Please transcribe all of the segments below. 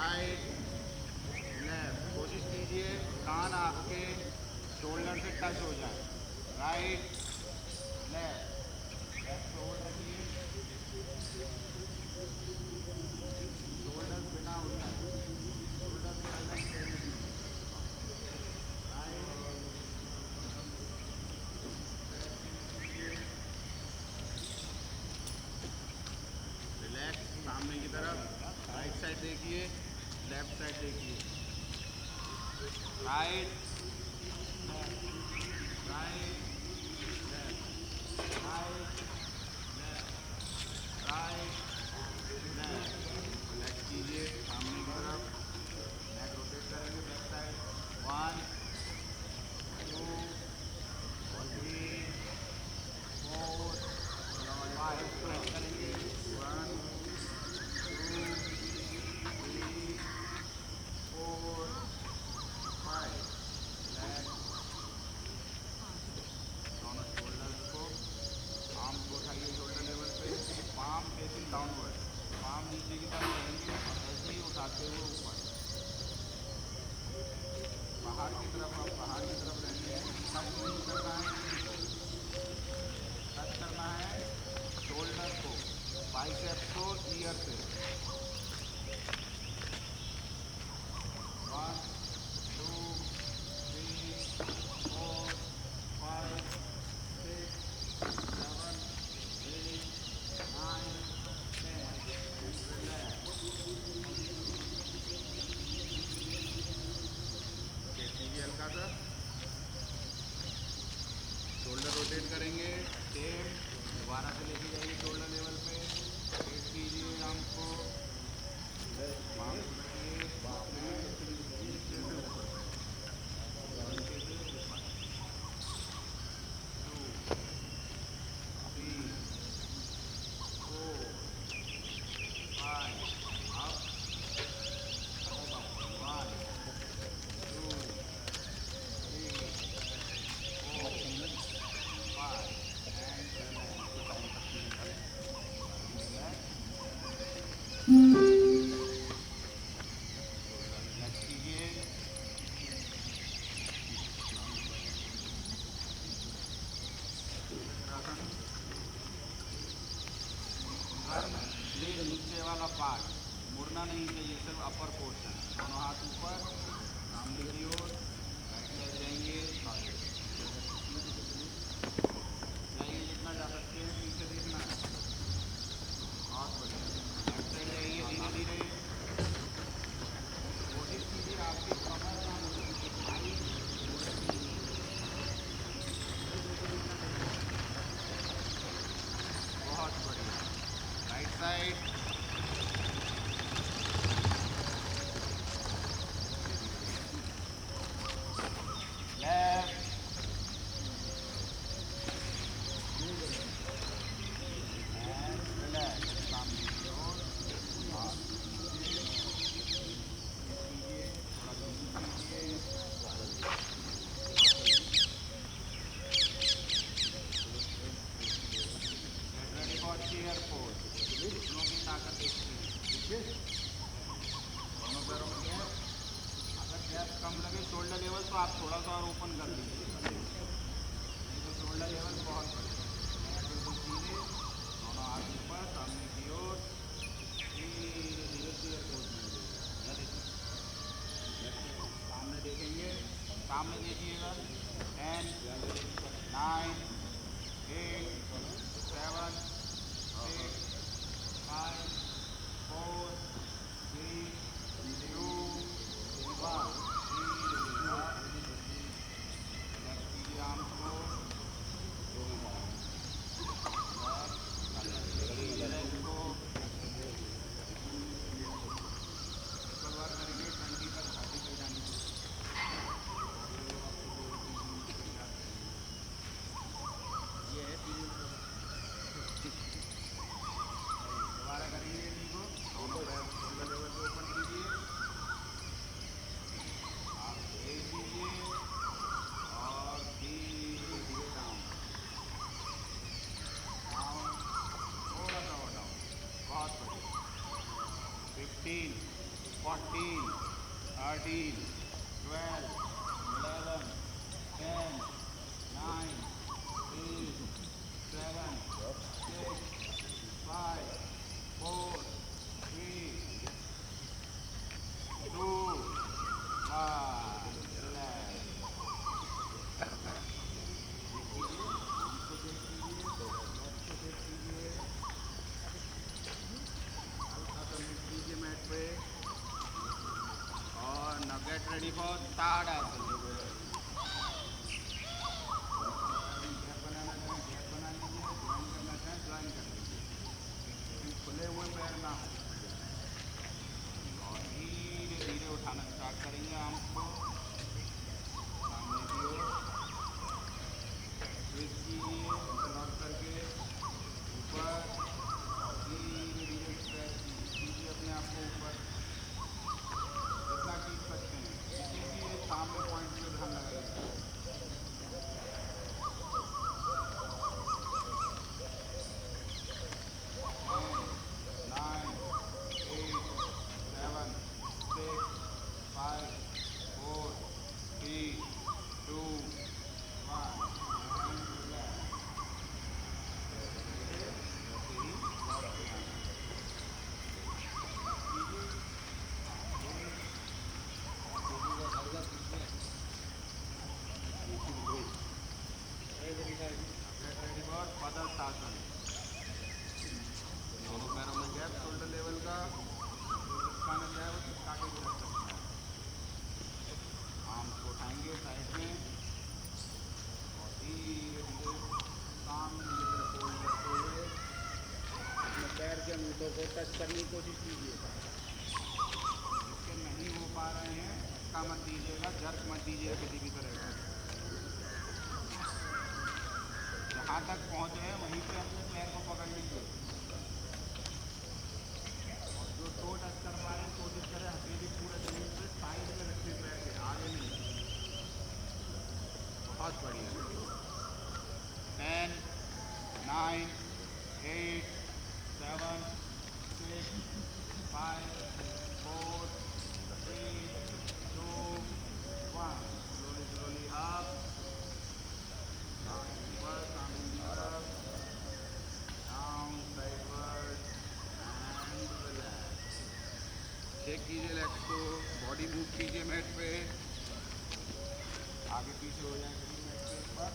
Right left. कोशिश कीजिए कान आपके शोल्डर से टच हो जाए। Right left. लेफ्ट पे होल्ड रखिए। शोल्डर बिना उठाए, शोल्डर को रिलैक्स रहने दीजिए। राइट स्ट्रेचिंग कीजिए। रिलैक्स सामने की तरफ। राइट साइड देखिए, लेफ्ट साइड देखिए। Right left, right left, right left, right left. Relax कीजिए सामने की तरफ। नेक रोटेट करेंगे बैक साइड। 1 2 3 4 5। स्ट्रेच करेंगे। 1 2 3 4 5। रिलैक्स। दोनों शोल्डर्स को, आर्म्स को उठाइए शोल्डर लेवल पे। पाम फेसिंग डाउनवर्ड, पाम नीचे की तरफ रहेंगे और ऐसे ही उठाते हुए ऊपर। बाहर की तरफ, अब बाहर की तरफ रहने हैं। टच नहीं करना है नीज को, टच करना है शोल्डर को, बाइसेप्स को ईयर से। 1 2 3 4 5 6 7 8 9 10 एंड रिलैक्स। स्ट्रेच कीजिए हल्का सा। शोल्डर रोटेट करेंगे सेम। दोबारा से लेके जाइए शोल्डर लेवल पे। स्ट्रेट कीजिए आर्म्स को, पाम को रखिए हैंड नीचे से ऊपर तक, नीचे से ऊपर। 2 3 4 5। Up up 1 2 3 4 5 and relax. Relax. Shoulder relax कीजिए। चक्रासन। इवन ये नीचे वाला पार्ट मुड़ना नहीं चाहिए, सिर्फ अपर पोर्शन। दोनों हाथ ऊपर सामने की ओर। राइट साइड जाएंगे, जाइए जितना जा सकते हैं, पीछे देखना है। बहुत बढ़िया। लेफ्ट साइड जाइए धीरे धीरे। कोशिश कीजिए आपकी कमर ना मुड़े, थाई मुड़े नहीं। धीरे धीरे जितना ले सकें। बहुत बढ़िया। राइट साइड धीरे धीरे। Left and relax. सामने की ओर हाथ नीचे। स्ट्रेच कीजिए, थोड़ा ब्रीथ कीजिए। Get ready for chair pose. घुटनों की ताकत देखिए, दोनों पैरों में गैप। अगर गैप कम लगे शोल्डर लेवल तो आप थोड़ा सा और ओपन कर लीजिएगा, नहीं तो शोल्डर लेवल बहुत बढ़िया। नेक बिल्कुल सीधे, दोनों हाथ ऊपर सामने की ओर। धीरे धीरे चेयर पोज में ले जाइए। या देखिए सामने देखेंगे, सामने देखिएगा। 10 9 8 7 6 5 4 3 2 1। धीरे धीरे रिलैक्स कीजिए आर्म्स को। रिलैक्स कीजिए लेग्स को। इक्वल बार करेंगे 20 तक, 30 तक जाने की कोशिश करें। बहुत से लोग अब तो 2 3 तक जाते हैं। ये है 3 सही। दोबारा करेंगे इन्हीं को। दोनों पैर शोल्डर लेवल पे ओपन कीजिए, हाथ रेज कीजिए और धीरे धीरे डाउन डाउन, थोड़ा सा और डाउन। बहुत बढ़िया। 15 14, 13, 12, 11, 10, 9, 8, 7, 6, 5, 4, 3, 2, 1. Relax. मैट पे और now get ready for tadasana. Gap बनाना चाहें गैप बना लीजिए, ज्वाइन करना चाहें ज्वाइन कर लीजिए, लेकिन खुले हुए पैर ना हो। और धीरे धीरे उठाना स्टार्ट करेंगे आर्म को सामने की ओर, स्विच कीजिए लॉक करके ऊपर, धीरे धीरे स्ट्रेच कीजिए अपने आप को ऊपर जितना खींच सकते हैं। किसी भी सामने पॉइंट पे ध्यान लगाइए। 9, 8, 7, 6, 5, 4, 3, 2, 1 and relax. Ready for padasthasana. दोनों पैरों में गैप शोल्डर लेवल का, चिपकाना चाहे वो चिपका के भी रख सकता है। आर्म्स को उठाएंगे साइड में और धीरे धीरे सामने की तरफ फोल्ड करते हुए अपने पैर के अंगूठों को टच करने की कोशिश कीजिएगा। जिसके नहीं हो पा रहे हैं धक्का मत दीजिएगा, जर्क मत दीजिएगा किसी भी तरह का। जहाँ तक पहुँच रहे हैं वहीं पे अपने पैर को पकड़ लीजिए और जो टो टच कर पा रहे हैं कोशिश करें हथेली पूरे जमीन पे साइड में रखिए, पैर के आगे नहीं। बहुत बढ़िया। 10, 9, 8, 7, 6, 5, 4, 3, 2, 1. Slowly, slowly up. Upward, coming up, down, sideward, and relax. Check कीजिए लेग्स को, बॉडी मूव कीजिए मैट पे, आगे पीछे हो जाए कभी मैट पे एक बार।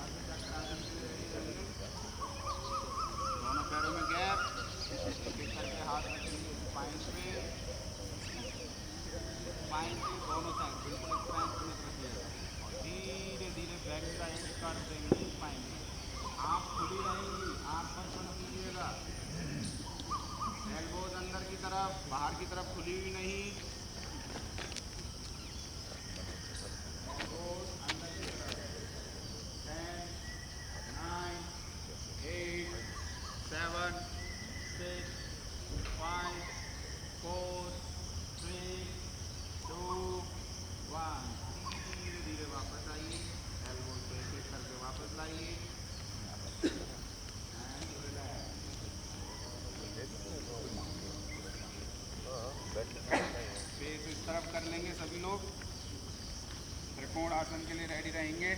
आगे चक्रासन के लिए रेडी रहिए। दोनों पैरों में गैप, एक एक करके हाथ रखेंगे स्पाइन पे, स्पाइन के दोनों साइड बिल्कुल स्पाइन पे रखिएगा और धीरे धीरे बैक साइड कर देंगे स्पाइन में। आँख खुली रहेंगी, आँख पर बंद कीजिएगा। एल्बोज अंदर की तरफ, बाहर की तरफ खुली हुई नहीं। एल्बोज अंदर की तरफ। 10, 9, 8, 7, 6, 5, 4, 3, 2, 1. धीरे धीरे वापस आइए, एल्बोज को एक एक करके वापस लाइए एंड रिलैक्स। फेस इस तरफ कर लेंगे सभी लोग। त्रिकोण आसन के लिए रेडी रहेंगे।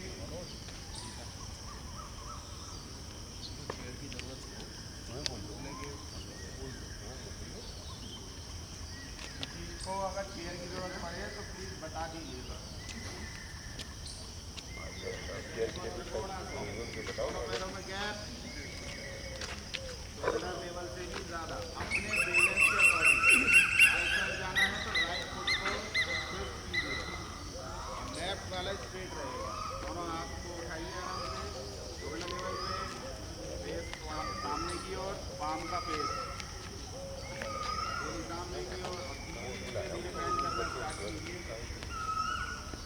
किसी को अगर चेयर की जरूरत पड़े तो प्लीज बता दीजिएगा। पैरों में गैप, शोल्डर लेवल से ही ज़्यादा अपने बैलेंस के अकॉर्डिंग। राइट साइड जाना है तो राइट फुट को स्विच कीजिए और लेफ्ट वाला स्ट्रेट रहेगा। दोनों हाथ को उठाइए आराम से शोल्डर लेवल पे, फेस सामने की ओर, पाम का फेस सामने की ओर और धीरे धीरे बैंड करना स्टार्ट कीजिए।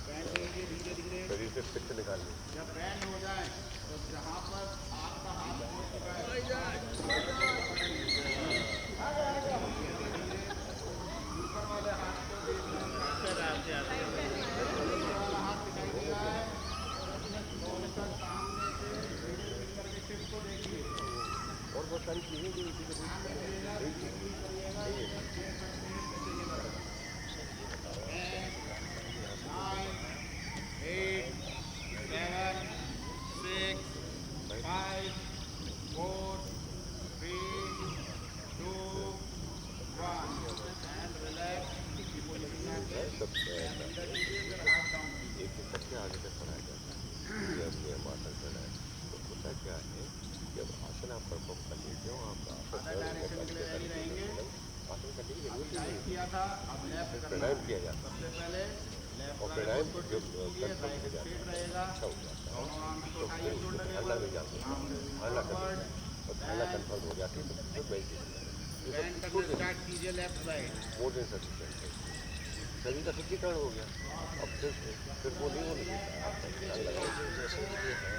बैंड कीजिए धीरे धीरे। जब बैंड हो जाए तो जहाँ पर आपका हाथ हो चुका है ऊपर वाले हाथ को देखना, वाला हाथ दिखाई दे रहा है तो उसका सामने से मिडिल फिंगर के टिप को देखिए सारी चीज़ें जो इसी के nine, eight, seven, six, five, four, three, two, one and relax. की पोजीशन में आके अंदर कीजिए, फिर हाथ डाउन कीजिए। एक सबसे आगे तक पढ़ाया जाता है कि हमने हम आसन चढ़ा है तो होता क्या है, जब आसन आप परफॉर्म कर लेते हो आपका अदर डायरेक्शन के लिए रेडी रहेंगे। आसन करने की अभी जरूरत ही राइट नहीं किया था, अब लेफ्ट है, करना प्राणायाम है। किया जाता सबसे पहले लेफ्ट और वाले प्राणायाम फोट को जब टिप कीजिए, कंफर्म राइट हो जाता स्ट्रेट है रहेगा। अच्छा हो जाता है दोनों आर्म्स को तो उठाइए फिर उसको शोल्डर धारणा लेवल, में जाते हैं, आर्म धारणा करते फॉरवर्ड, हैं और धारणा बैक, कंफर्म हो जाती है तो फिर मेडिटेशन करें। ये बेंड सब करना छोटे स्टार्ट कीजिए left side. More than sufficient है, शरीर का शुद्धिकरण हो गया। अब फिर वो नहीं होने देता है, आपका ध्यान लगाओ। जैसे ये है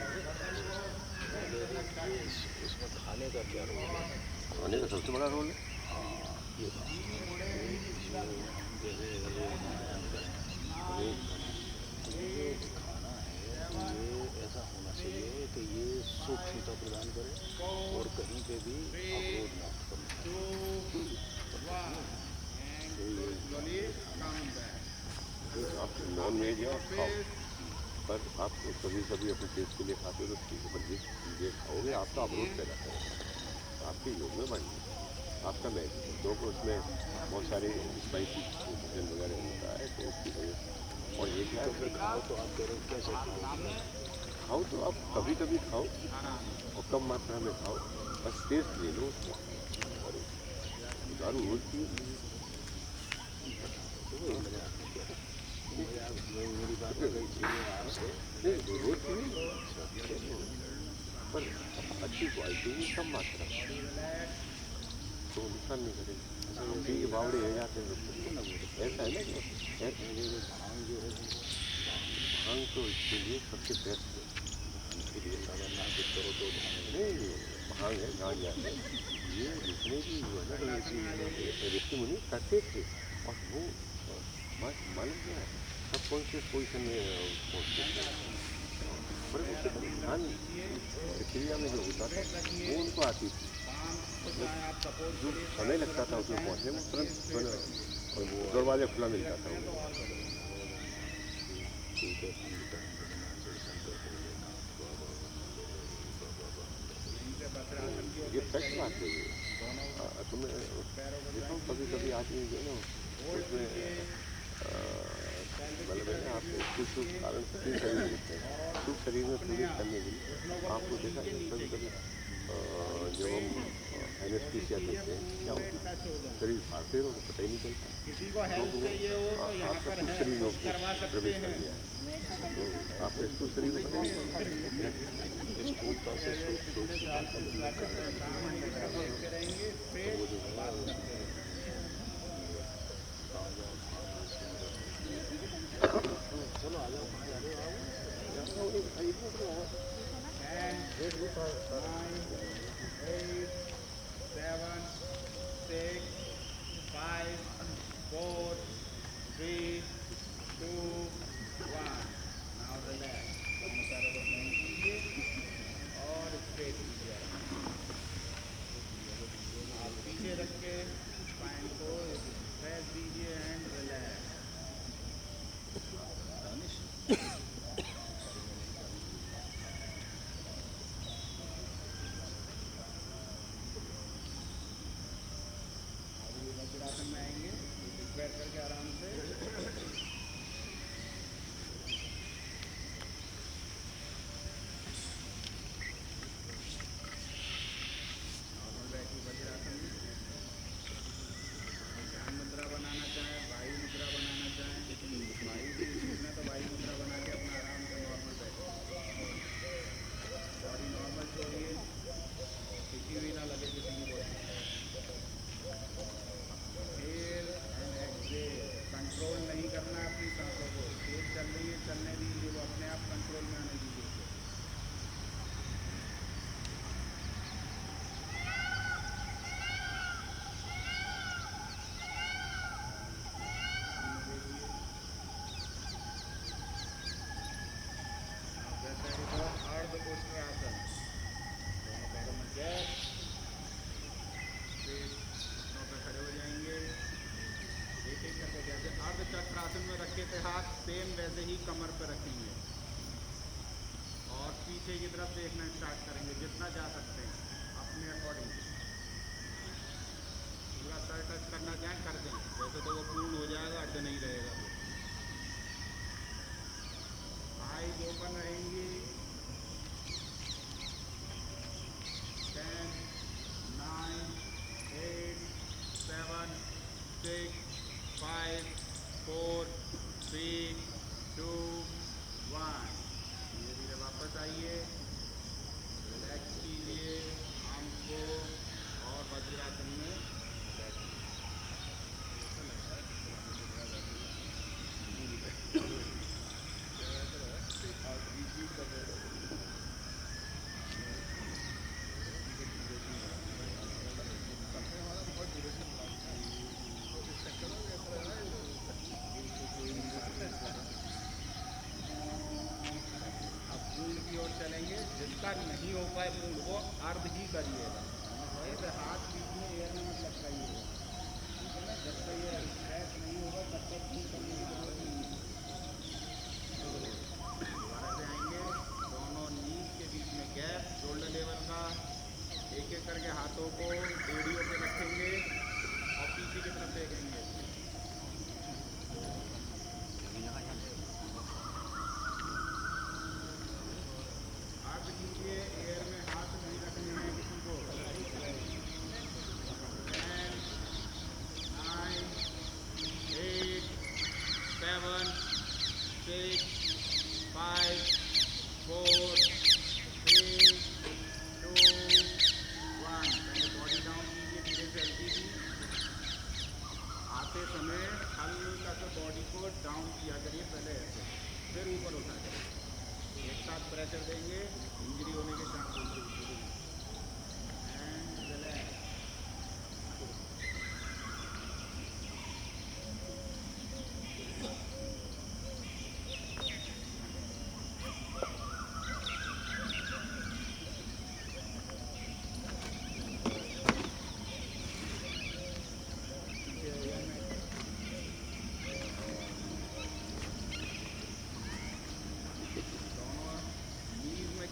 ये इसमें खाने का क्या रोल है? खाने का सबसे बड़ा रोल है। ये जैसे ये प्राणायाम करें, योग करें, तो ये जो खाना है तो ये ऐसा होना चाहिए कि ये सूक्ष्मता प्रदान करे और कहीं पे भी अवरोध मुक्त करे। आप नॉन वेज है आप खाओ, पर आप कभी कभी अपने टेस्ट के लिए खाते हो तो ठीक है, पर जिस चीज़ें खाओगे आपका अवरोध पैदा करेगा, आपके योग में बढ़ेगा आपका मैजिक, क्योंकि उसमें बहुत सारे स्पाइसी भोजन वगैरह होता है तो उसकी वजह। और ये क्या तो फिर है, खाओ तो आप कह रहे हो कैसे खाओ तो आप कभी कभी खाओ और कम मात्रा में खाओ, बस टेस्ट ले लो उसका। और दारू रोज पियो, मेरी बात हो गई थी आपसे नहीं रोज पियो पर अच्छी क्वालिटी में कम मात्रा तो नुकसान नहीं करेगा। ठीक है, बावड़े रह जाते हैं ऐसा है ना कि भांग तो इसके लिए सबसे बेस्ट है। नहीं भांग है गांजा है, ये जितने भी जो है ना ऋषि मुनि करते थे और वो मालूम क्या है सबकॉन्शियस पोजिशन में पहुँचते थे, पर उससे बड़ी ध्यान प्रक्रिया में जो होता था वो उनको आती थी, मतलब जो समय लगता था उसमें पहुँचने में तुरंत दरवाजा खुला मिलता था उनको। ये फैक्ट बात है ये। तुम्हें देखो कभी कभी आदमी जो है ना उसमें मतलब है ना आपको कुछ कारण तीन शरीर मिलते हैं, कुछ शरीर में प्रवेश करने के लिए आपको देखा कभी कभी जब हम एनेस्थीसिया देते हैं क्या होता है शरीर भागते रहो तो पता ही नहीं चलता, किसी को हेल्प चाहिए हो तो यहाँ आपका पर कुछ है, शरीर में करवा सकते प्रवेश कर हैं। गया है तो आपका इसको शरीर में पता नहीं चलता। देखते रहेंगे स्ट्रेट बात करते रहेंगे। चलो आ जाओ, And 9, 8, 7, 6, 5, 4, 3, 2, 1. Now relax. दोनों पैरों को bend कीजिए और स्ट्रेट कीजिए। आप पीछे रख के स्पाइन को स्ट्रेच दीजिए एंड रिलैक्स। वज्रासन में आएंगे, बैठ करके आराम से वैसे ही कमर पर रखेंगे और पीछे की तरफ देखना स्टार्ट करेंगे जितना जा सकते हैं अपने अकॉर्डिंग। पूरा सर टच करना चाहें कर दें, वैसे तो वो पूर्ण हो जाएगा, अर्ध नहीं रहेगा। आईज ओपन रहेंगी। 10, 9, 8, 7, 6, 5, 4, 3, 2, 1। धीरे धीरे वापस आइए, रिलैक्स कीजिए आर्म को और वज्रासन में चलेंगे। जिसका नहीं हो पाए पूर्ण वो अर्ध ही करिएगा। तो हाथ बीच में एयर में मत लटकाइएगा, ठीक है ना। जब तक ये स्ट्रेच नहीं होगा तब तक पूर्ण करने की जरूरत नहीं है। दोबारा से आएंगे, दोनों नीज के बीच में गैप शोल्डर लेवल का। एक एक करके हाथों को एड़ियों पे रखेंगे और पीछे की तरफ देखेंगे। एयर में हाथ नहीं रखने हैं किसी को। 10, 9, 8, 7, 6, 5, 4, 3, 2, 1। पहले बॉडी डाउन कीजिए, धीरे से हल्की सी। आते समय हल्का सा बॉडी को डाउन किया करिए पहले ऐसे, फिर ऊपर उठा करिए। एक साथ प्रेशर देंगे, इंजरी होने के चांसेस हैं। And relax.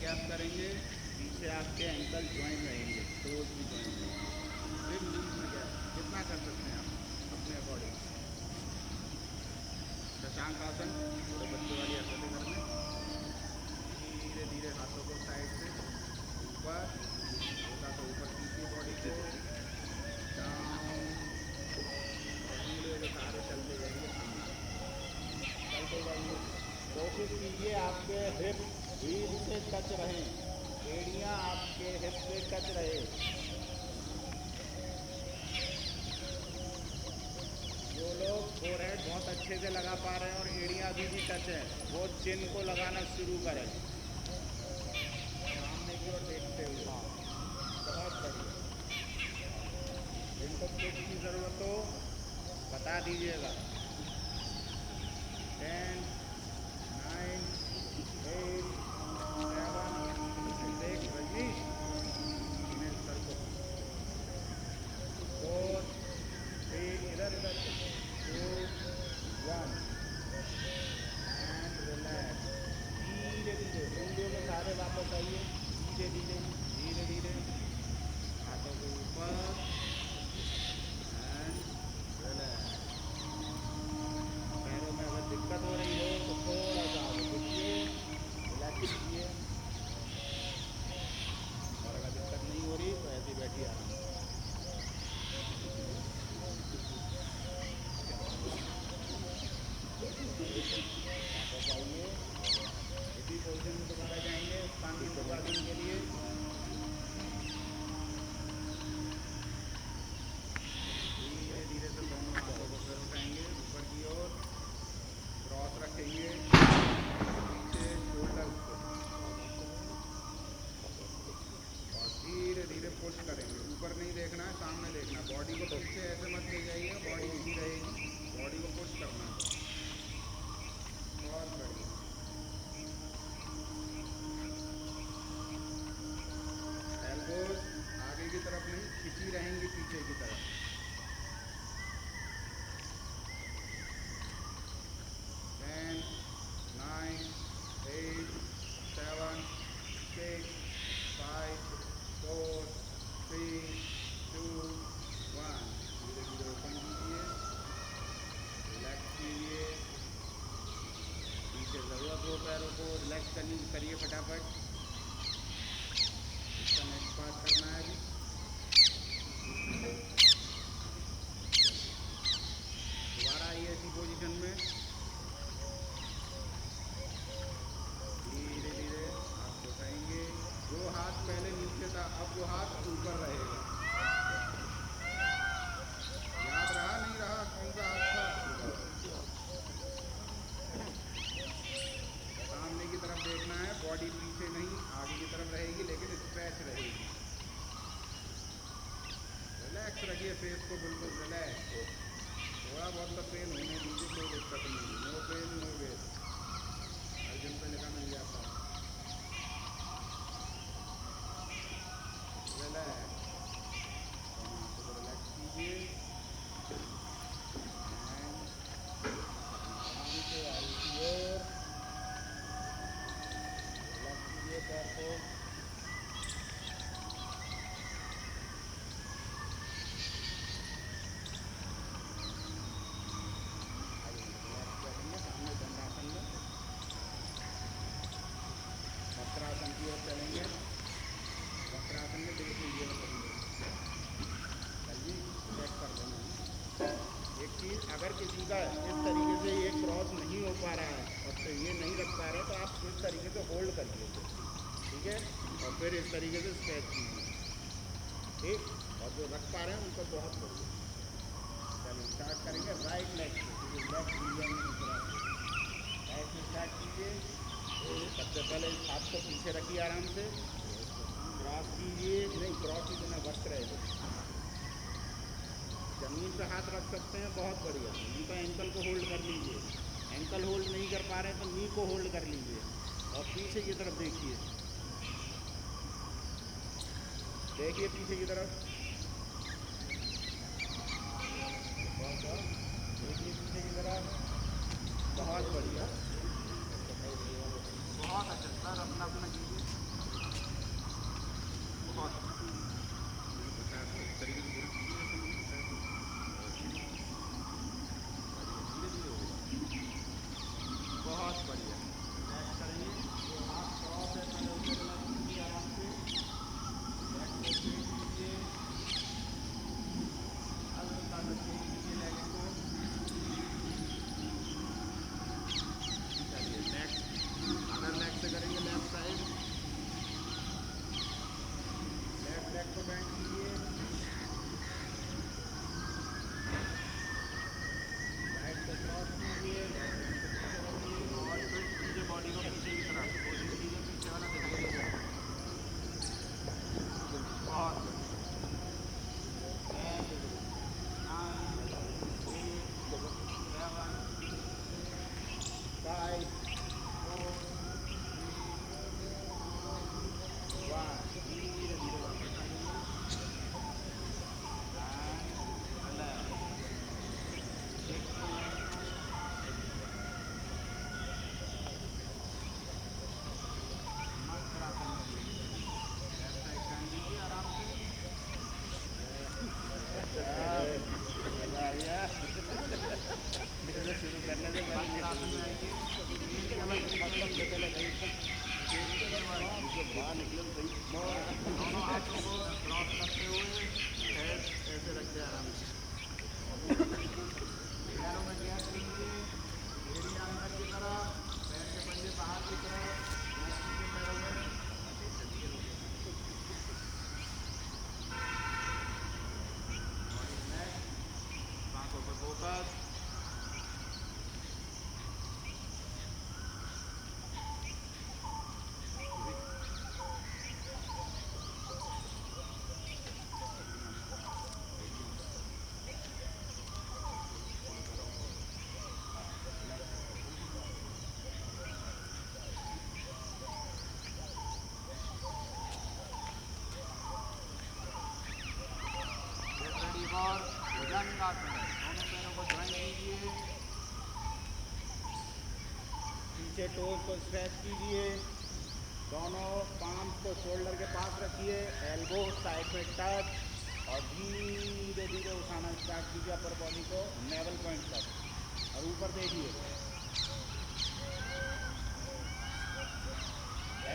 गैप करेंगे, पीछे आपके एंकल ज्वाइन रहेंगे, टोज भी ज्वाइन रहेंगे। फिर नीज में गैप जितना कर सकते हैं आप अपने अकॉर्डिंग। शशांक आसन, थोड़े बच्चों वाली हरकतें करने। धीरे धीरे हाथों को साइड से ऊपर, हल्का सा ऊपर कीजिए बॉडी को, डाउन, ऊपर के सहारे चलते जाइए, चलते जाइए। कोशिश कीजिए आपके हिप हील से टच रहे, एड़ियाँ आपके हिप से टच रहे। जो लोग फोरहेड बहुत अच्छे से लगा पा रहे हैं और एड़ियाँ अभी भी टच है, वो चिन को लगाना शुरू करें सामने की ओर देखते हुए। बहुत बढ़िया। इनको कुछ की ज़रूरत हो बता दीजिएगा। 10, 9, 8, 7, 6, रजनीश दिनेश सर को 4, 3, इधर 2, 1 एंड रिलैक्स। धीरे धीरे उंगलियों के सहारे वापस आइए, धीरे धीरे धीरे धीरे हाथों के ऊपर एंड रिलैक्स। पैरों में अगर दिक्कत हो रही हो तो थोड़ा सा आगे देखिए, रिलैक्स कीजिए। और अगर दिक्कत नहीं हो रही तो ऐसे बैठिए आराम से। वापस आइए, इसी पोजीशन में दोबारा जाएंगे स्थानीय सुखासन के लिए। धीरे धीरे से दोनों हाथों को फिर उठाएंगे ऊपर की ओर, क्रॉस रखेंगे पीछे शोल्डर को और धीरे धीरे पुश करेंगे। ऊपर नहीं देखना है, सामने देखना। बॉडी को पीछे ऐसे मत ले जाइए, बॉडी यहीं रहेगी, बॉडी को पुश करना है। बहुत बढ़िया। एल्बोज आगे की तरफ नहीं खिंची रहेंगी, पीछे की तरफ। 10, हाथ पहले नीचे था, अब वो हाथ ऊपर रहेगा। याद रहा नहीं रहा कौन सा हाथ था? सामने की तरफ देखना है, बॉडी पीछे नहीं आगे की तरफ रहेगी, लेकिन स्ट्रेच रहेगी। रिलैक्स रखिए फेस को, बिल्कुल रिलैक्स। थोड़ा बहुत तो पेन होने दीजिए, कोई दिक्कत नहीं, नो पेन नो वेट। अर्जन पे लिखा मिल जाता है। रिलैक्स, तो रिलैक्स कीजिए आराम से आई की ओर रिलैक्स कीजिए पैर को। रिलैक्स बैठेंगे सामने दंडासन में, वक्रासन की ओर चलेंगे। वक्रासन में देख लीजिए, चलिए चेक कर लेना। एक चीज़, अगर किसी का इस तरीके से ये क्रॉस नहीं हो पा रहा है और तो ये नहीं रख पा रहे, तो आप इस तरीके से होल्ड करिए, ठीक है, और फिर इस तरीके से स्ट्रेच कीजिए, ठीक। और जो रख पा रहे हैं उनको बहुत करिए। चलिए स्टार्ट करेंगे राइट लेग से, क्योंकि लेफ्ट रीजन में राइट से स्टार्ट कीजिए। सबसे पहले इस हाथ को पीछे रखिए, आराम से क्रॉस कीजिए, नहीं क्रॉस ही देना, वर्क रहेगा। जमीन पे हाथ रख सकते हैं, बहुत बढ़िया। नहीं तो एंकल को होल्ड कर लीजिए, एंकल होल्ड नहीं कर पा रहे हैं तो नी को होल्ड कर लीजिए और पीछे की तरफ देखिए, देखिए पीछे की तरफ, देखिए पीछे की तरफ, बहुत बढ़िया, बहुत अच्छा सर, अपना अपना कीजिए, बहुत तरीके से बहुत बढ़िया। रिलैक्स करेंगे, जो हाथ क्रॉस है पहले उसे रिलैक्स कीजिए आराम से, रिलैक्स कीजिए, हल्का सा चेंज कीजिए लेग को। चलिए नेक्स्ट अदर लेग से करेंगे, लेफ्ट साइड, लेफ्ट लेग को बेंड कीजिए, राइट को क्रॉस कीजिए, और फिट कीजिए बॉडी को पीछे की तरफ, कोशिश कीजिए पीछे वाला दिखाई दे। बहुत शुरू करने से पहले दोनों हाथों को क्रॉस करते हुए हेड ऐसे रखते हैं आराम से, पैरों में गैप लीजिए, एरिया अंदर की तरफ, पैर के पंजे बाहर की तरफ, गैप कीजिए पैरों में। आंखों पर फोकस, और भुजंगासन, दोनों पैरों को ज्वाइन कीजिए, पीछे टोज को स्ट्रेच कीजिए, दोनों पाम को शोल्डर के पास रखिए, एल्बो साइड में टच, और धीरे धीरे उठाना स्टार्ट कीजिए अपर बॉडी को नेवल पॉइंट तक, और ऊपर देखिए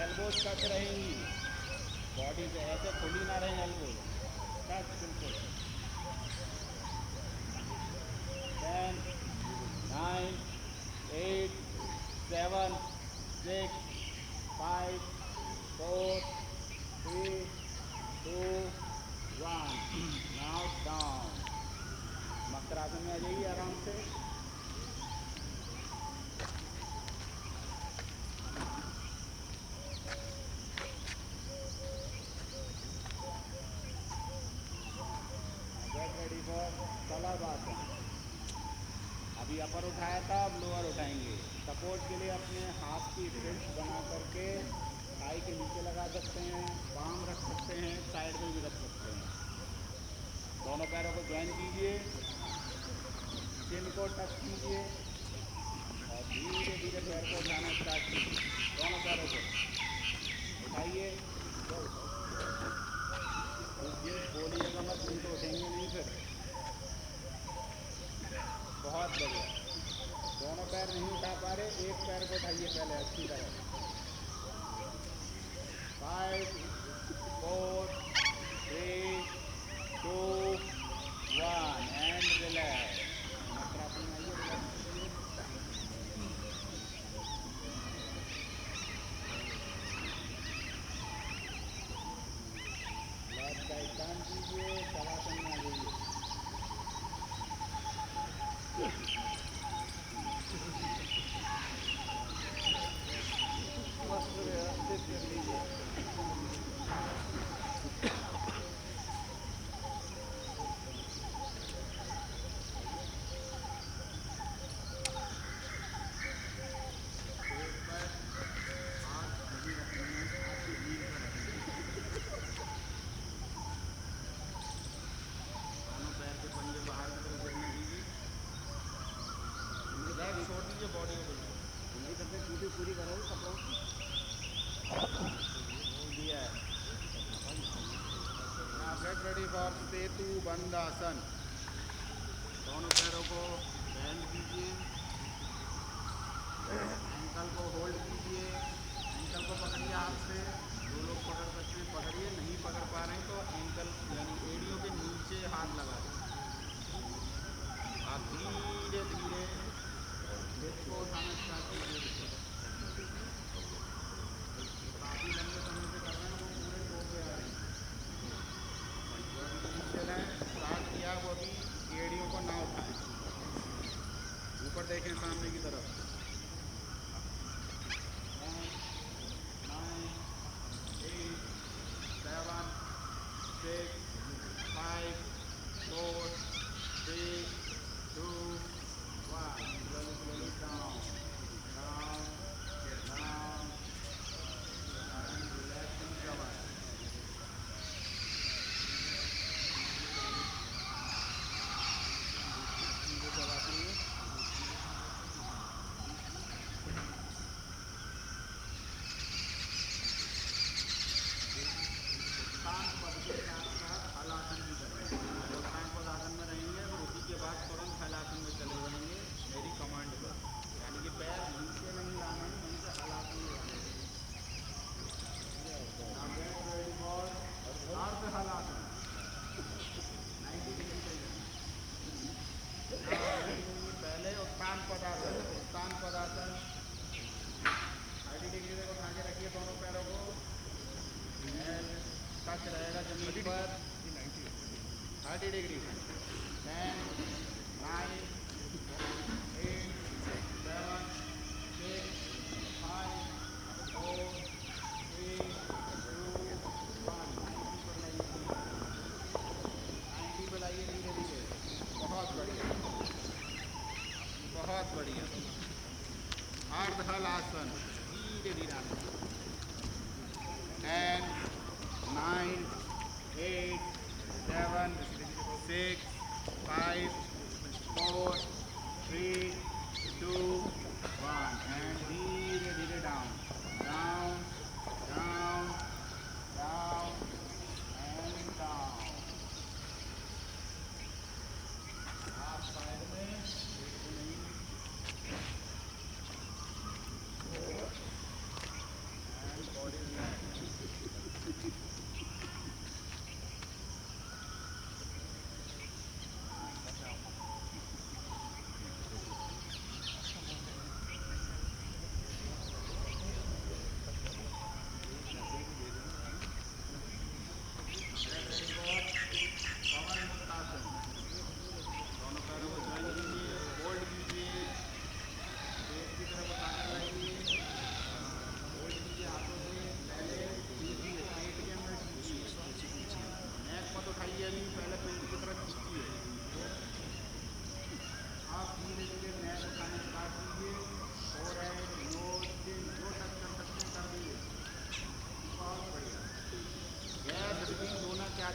एल्बोज टच रहेंगी बॉडी से, ऐसे खुली ना रहें एल्बोज, टच बिल्कुल। 10, 9, 8, 7, 6, 5, 4, 3, रेडी फॉर कलाबासन। अभी अपर उठाया था, अब लोअर उठाएंगे। सपोर्ट के लिए अपने हाथ की फिस्ट बना करके थाई के नीचे लगा सकते हैं, पाम रख सकते हैं, साइड में भी रख सकते हैं। दोनों पैरों को ज्वाइन कीजिए, चिन को टच कीजिए और धीरे धीरे पैर को उठाना स्टार्ट कीजिए। दोनों पैरों को उठाइए। बोलिएगा मत, नहीं तो उठेंगे नहीं फिर। बहुत बढ़िया। दोनों पैर नहीं उठा पा रहे, एक पैर को उठाइए पहले अच्छी तरह। 5 4 3 2 1 एंड रिलैक्स। आइए रिलैक्स कीजिए। लेफ्ट साइड टर्न कीजिए, शवासन में आ जाइए। वस्त्र व्यवस्थित कर लीजिए। बॉडी को पूरी करके पूरी करो कपड़ों दिया है। गेट रेडी फॉर सेतु बंद आसन। दोनों पैरों को बेंड कीजिए, एंकल को होल्ड कीजिए, एंकल को पकड़िए हाथ से। जो लोग पकड़ सकते हैं पकड़िए, नहीं पकड़ पा रहे हैं तो एंकल यानी एड़ियों के नीचे हाथ लगाइए। आप धीरे धीरे इसको उठाना स्टार्ट कीजिए। काफ़ी लंबे समय से कर रहे हैं, वो पूरे हो गया है। स्टार्ट किया वो अभी एड़ियों को ना उठाएं, ऊपर देखें सामने की तरफ। 9 8 7 6 5 4 3 2 1 slowly down and relaxing cover. उत्थान पद के साथ साथ हलासन भी करेंगे। उत्थान पद आसन में रहेंगे और उसी के बाद तुरंत हलासन में चले जाएंगे मेरी कमांड पर। यानी कि पैर नीचे नहीं लाना है, वहीं से हलासन में लाना है। Now get ready for अर्ध हलासन 90 डिग्री चाहिए। पहले उत्थान पदासन। उत्थान पदासन 90 डिग्री तक उठा के रखिए दोनों पैरों को। टच रहेगा जमीन पर 30 डिग्री। 10 9 8 7 6 5 4 3 2 1 90 पर लाइए धीरे धीरे। बहुत बढ़िया, बहुत बढ़िया। अर्ध हलासन धीरे धीरे आना। एंड 9 8 7 6 5 4 3 2 1 एंड धीरे धीरे down down down down and down. आप साइड में एंड बॉडी रिलैक्स।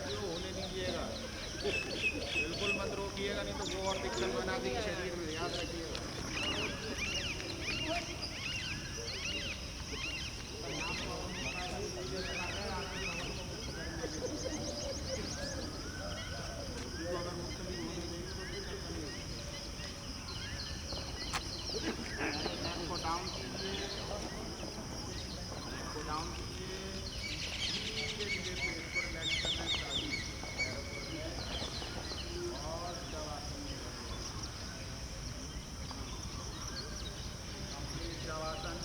रखिए, होने दीजिएगा, बिल्कुल मत रोकिएगा, नहीं तो वो और दिक्कत बना देगी शरीर में, याद रखिएगा। उसी को अगर मुक्त नहीं होने देंगे तो दिक्कत बनेगी। नेक को डाउन कीजिए, नेक को डाउन कीजिए, धीरे धीरे पेट को रिलैक्स करना स्टार्ट कीजिए, पैरों को रिलैक्स, और शवासन में जाइए, कंप्लीट शवासन।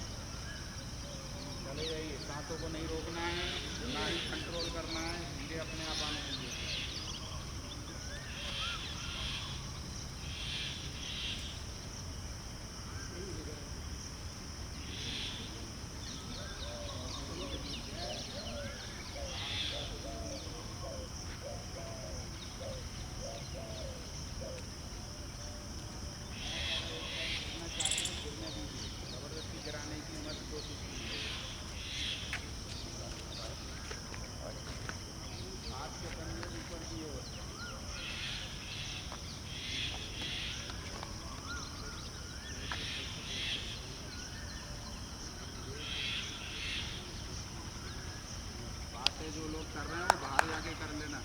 चले जाइए, सांसों को नहीं रोकना है, ना ही कंट्रोल करना है, धीरे अपने आप आने दीजिए। जबरदस्ती गिराने की मत कोशिश कीजिए। हाथ के पन्ने ऊपर की ओर, बातें जो लोग कर रहे हैं वो बाहर जाके कर लेना।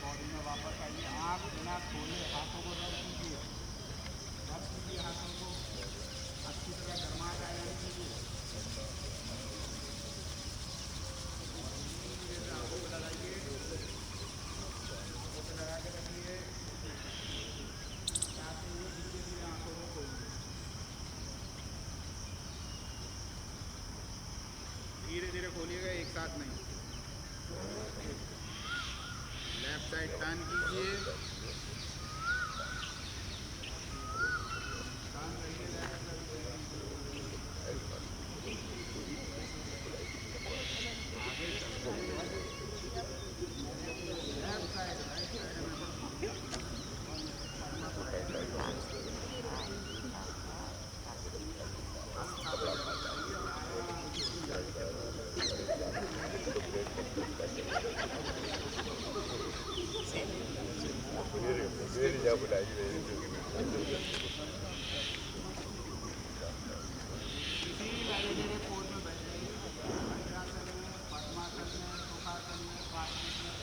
बॉडी में वापस आइए, आँख बिना खोले हाथों को रब कीजिए, रब कीजिए हाथों को, अच्छी तरह गर्माहट आ जाने दीजिए, और धीरे से आँखों को लगाइए, आँखों पे लगा के रखिए, चाहते हुए धीरे धीरे आँखों को खोलिए, धीरे धीरे खोलिएगा, एक साथ नहीं। लेफ्ट साइड टर्न कीजिए, टर्न रहिए लेफ्ट साइड, आगे चलते लेफ्ट साइड, राइट साइड में आस्था पे चलते रहिए और आराम से मेरी जा बुलाई मेरी किसी लगे मेरे पोज में बैठ जाइए, वज्रासन में, पद्मासन में, सुखासन में, पाशविक में,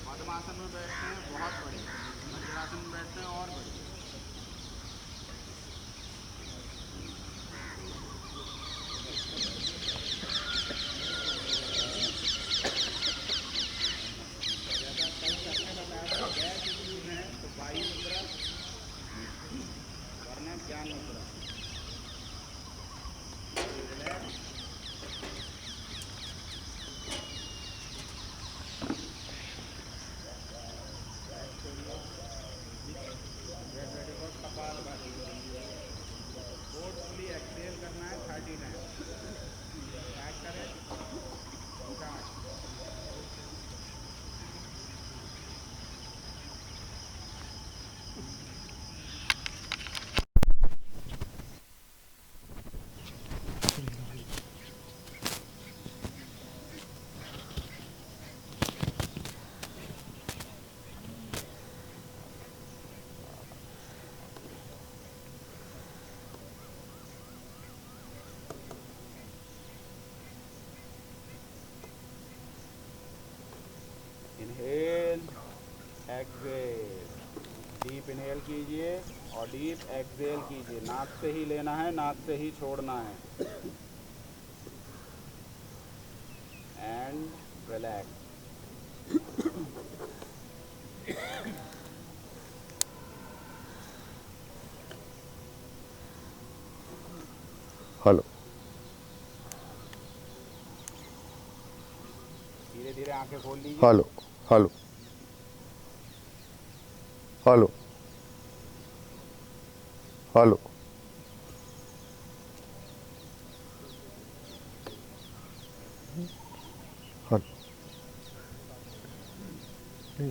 पद्मासन में बैठते हैं बहुत बढ़िया, वज्रासन में बैठते हैं और बढ़िया। जैसा कल सर ने बताया था, गैस यूज है तो वायु मुद्रा, वरना ज्ञान मुद्रा। Relax, get ready for kapalbhati. Forcefully exhale करना है 30 टाइम। स्टार्ट करें, start. Inhale, exhale, deep inhale कीजिए और डीप एक्सहेल कीजिए, नाक से ही लेना है, नाक से ही छोड़ना है, एंड रिलैक्स। हेलो धीरे धीरे आंखें खोल लीजिए। Hello hello hello hello hello जब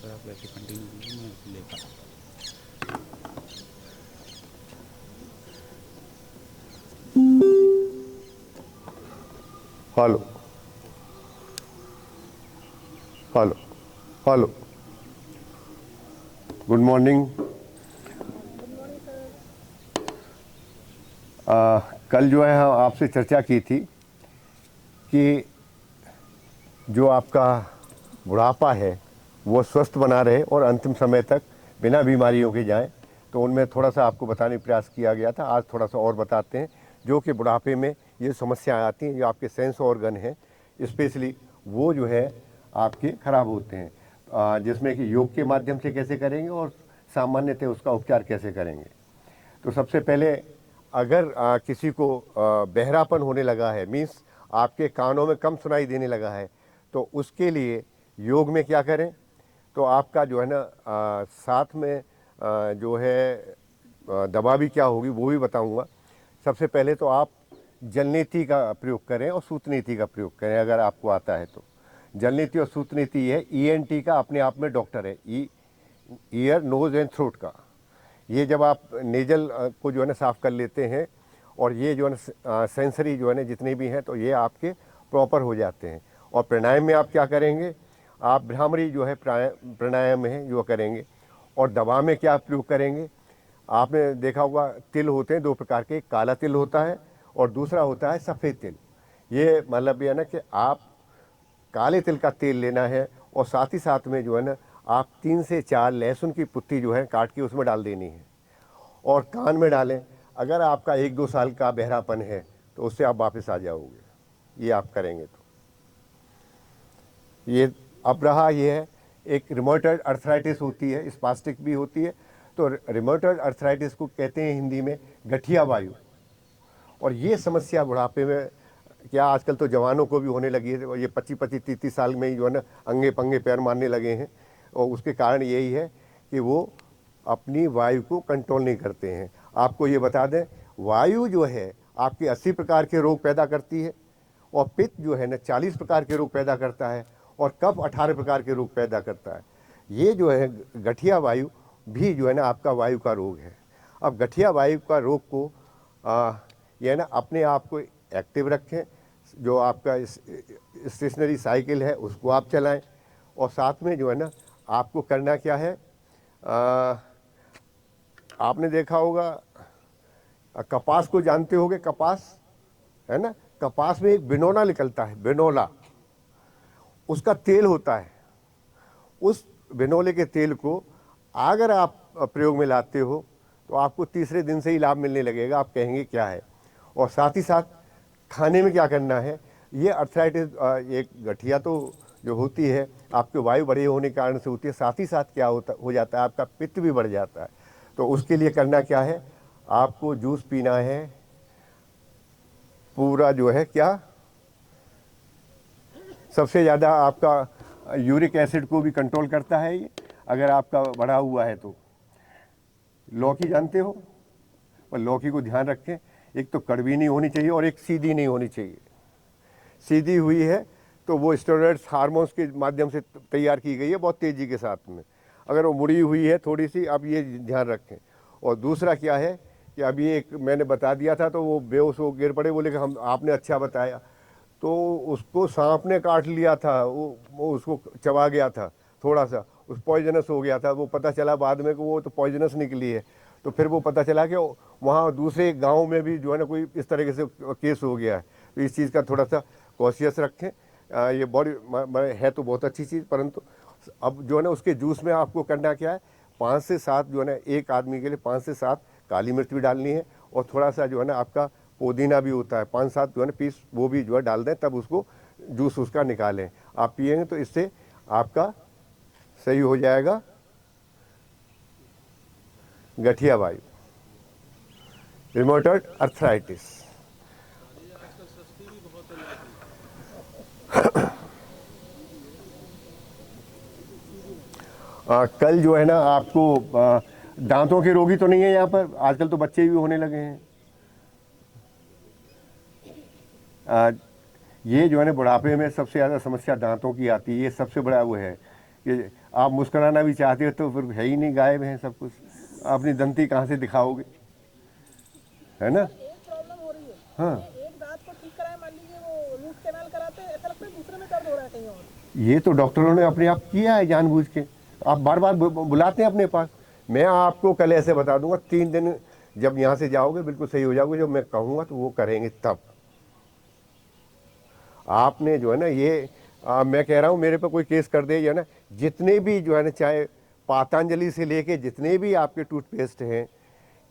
आप वैसे कंटिन्यू कीजिए, मैं लेकर hello hello hello, good morning. कल जो है हम आपसे चर्चा की थी कि जो आपका बुढ़ापा है वो स्वस्थ बना रहे और अंतिम समय तक बिना बीमारियों के जाए, तो उनमें थोड़ा सा आपको बताने का प्रयास किया गया था। आज थोड़ा सा और बताते हैं जो कि बुढ़ापे में ये समस्याएं आती हैं, जो आपके सेंस ऑर्गन हैं स्पेशली वो जो है आपके ख़राब होते हैं, जिसमें कि योग के माध्यम से कैसे करेंगे और सामान्यतः उसका उपचार कैसे करेंगे। तो सबसे पहले अगर किसी को बहरापन होने लगा है, मीन्स आपके कानों में कम सुनाई देने लगा है, तो उसके लिए योग में क्या करें, तो आपका जो है ना साथ में जो है दवा भी क्या होगी वो भी बताऊंगा। सबसे पहले तो आप जल नीति का प्रयोग करें और सूत नीति का प्रयोग करें अगर आपको आता है तो। जल नीति और सूत नीति है, ENT का अपने आप में डॉक्टर है, ईयर नोज एंड थ्रोट का। ये जब आप नेजल को जो है ना साफ़ कर लेते हैं और ये जो है ना सेंसरी जो है ना जितने भी हैं तो ये आपके प्रॉपर हो जाते हैं। और प्राणायाम में आप क्या करेंगे, आप भ्रामरी जो है प्राणायाम है जो करेंगे। और दवा में क्या प्रयोग करेंगे, आपने देखा होगा तिल होते हैं दो प्रकार के, एक काला तिल होता है और दूसरा होता है सफ़ेद तिल। ये मतलब ये है ना कि आप काले तिल का तेल लेना है और साथ ही साथ में जो है ना आप 3 से 4 लहसुन की पुत्ती जो है काट के उसमें डाल देनी है और कान में डालें। अगर आपका 1-2 साल का बहरापन है तो उससे आप वापस आ जाओगे, ये आप करेंगे तो। ये अब रहा ये है, एक रिमोटॉइड अर्थराइटिस होती है, स्पास्टिक भी होती है। तो रिमोटॉइड अर्थराइटिस को कहते हैं हिंदी में गठिया वायु। और ये समस्या बुढ़ापे में क्या आजकल तो जवानों को भी होने लगी है, और ये 25-30 साल में ही जो है ना अंगे पंगे पैर मारने लगे हैं। और उसके कारण यही है कि वो अपनी वायु को कंट्रोल नहीं करते हैं। आपको ये बता दें, वायु जो है आपके 80 प्रकार के रोग पैदा करती है और पित्त जो है ना 40 प्रकार के रोग पैदा करता है और कफ 18 प्रकार के रोग पैदा करता है। ये जो है गठिया वायु भी जो है ना आपका वायु का रोग है। अब गठिया वायु का रोग को ये ना अपने आप को एक्टिव रखें, जो आपका स्टेशनरी साइकिल है उसको आप चलाएं। और साथ में जो है ना आपको करना क्या है, आपने देखा होगा कपास को जानते होगे, कपास है ना, कपास में एक बिनोला निकलता है, बिनोला, उसका तेल होता है। उस बिनोले के तेल को अगर आप प्रयोग में लाते हो तो आपको तीसरे दिन से ही लाभ मिलने लगेगा, आप कहेंगे क्या है। और साथ ही साथ खाने में क्या करना है, ये अर्थराइटिस एक गठिया तो जो होती है आपके वायु बढ़े होने के कारण से होती है, साथ ही साथ क्या हो जाता है आपका पित्त भी बढ़ जाता है। तो उसके लिए करना क्या है, आपको जूस पीना है पूरा जो है क्या, सबसे ज़्यादा आपका यूरिक एसिड को भी कंट्रोल करता है ये, अगर आपका बढ़ा हुआ है तो। लौकी जानते हो, पर लौकी को ध्यान रखें, एक तो कड़वी नहीं होनी चाहिए और एक सीधी नहीं होनी चाहिए। सीधी हुई है तो वो स्टेरॉइड्स हार्मोन्स के माध्यम से तैयार की गई है बहुत तेज़ी के साथ में। अगर वो मुड़ी हुई है थोड़ी सी, अब ये ध्यान रखें। और दूसरा क्या है कि अभी एक मैंने बता दिया था तो वो बेहोश हो गिर पड़े, बोले कि हम आपने अच्छा बताया, तो उसको सांप ने काट लिया था, वो उसको चबा गया था थोड़ा सा, उस पॉइजनस हो गया था। वो पता चला बाद में कि वो तो पॉइजनस निकली है। तो फिर वो पता चला कि वहाँ दूसरे गांव में भी जो है ना कोई इस तरीके से केस हो गया है। तो इस चीज़ का थोड़ा सा कॉशियस रखें। ये बॉडी है तो बहुत अच्छी चीज़, परंतु अब जो है ना उसके जूस में आपको करना क्या है, 5 से 7 जो है ना एक आदमी के लिए 5 से 7 काली मिर्च भी डालनी है और थोड़ा सा जो है ना आपका पुदीना भी होता है, 5-7 जो है ना पीस वो भी जो है डाल दें, तब उसको जूस उसका निकालें, आप पिएंगे तो इससे आपका सही हो जाएगा गठिया वायु, रिमोटॉइड अर्थराइटिस। कल जो है ना आपको दांतों के रोगी तो नहीं है यहाँ पर, आजकल तो बच्चे भी होने लगे हैं। ये जो है ना बुढ़ापे में सबसे ज़्यादा समस्या दांतों की आती है। ये सबसे बड़ा वो है कि आप मुस्कुराना भी चाहते हो तो फिर है ही नहीं, गायब है सब कुछ। अपनी दंती कहाँ से दिखाओगे, है ना? एक प्रॉब्लम हो रही है। हाँ, एक दांत को ठीक कराए, मान लीजिए वो रूट कैनाल कराते हैं, ऐसा लगता है दूसरे में दर्द हो रहा है कहीं और। ये तो डॉक्टरों ने अपने आप किया है जानबूझ के। आप बार बार बुलाते हैं अपने पास। मैं आपको कल ऐसे बता दूंगा, 3 दिन जब यहाँ से जाओगे बिल्कुल सही हो जाओगे। जब मैं कहूँगा तो वो करेंगे तब। आपने जो है ना ये मैं कह रहा हूँ मेरे पे कोई केस कर दे, या ना जितने भी जो है ना, चाहे पतंजलि से लेके जितने भी आपके टूथपेस्ट हैं,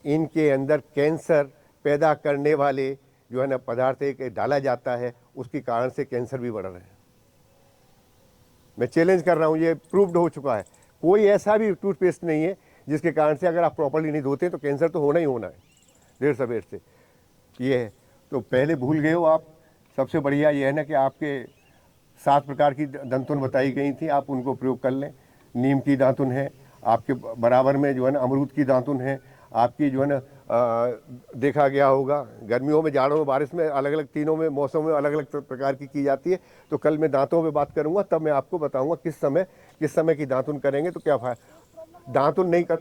इनके अंदर कैंसर पैदा करने वाले जो है ना पदार्थ एक डाला जाता है, उसके कारण से कैंसर भी बढ़ रहे हैं। मैं चैलेंज कर रहा हूँ, ये प्रूव्ड हो चुका है। कोई ऐसा भी टूथपेस्ट नहीं है जिसके कारण से अगर आप प्रॉपर्ली नहीं धोते तो कैंसर तो होना ही होना है देर सवेर से। ये है तो पहले भूल गए हो आप। सबसे बढ़िया ये है ना कि आपके 7 प्रकार की दातुन बताई गई थी, आप उनको प्रयोग कर लें। नीम की दातुन है आपके बराबर में, जो है ना अमरूद की दातुन है आपकी, जो है ना देखा गया होगा गर्मियों में, जाड़ों में, बारिश में, अलग अलग तीनों में मौसम में अलग अलग प्रकार की जाती है। तो कल मैं दांतों पे बात करूंगा, तब मैं आपको बताऊंगा किस समय की दातुन करेंगे तो क्या फायदा। दातुन नहीं कर,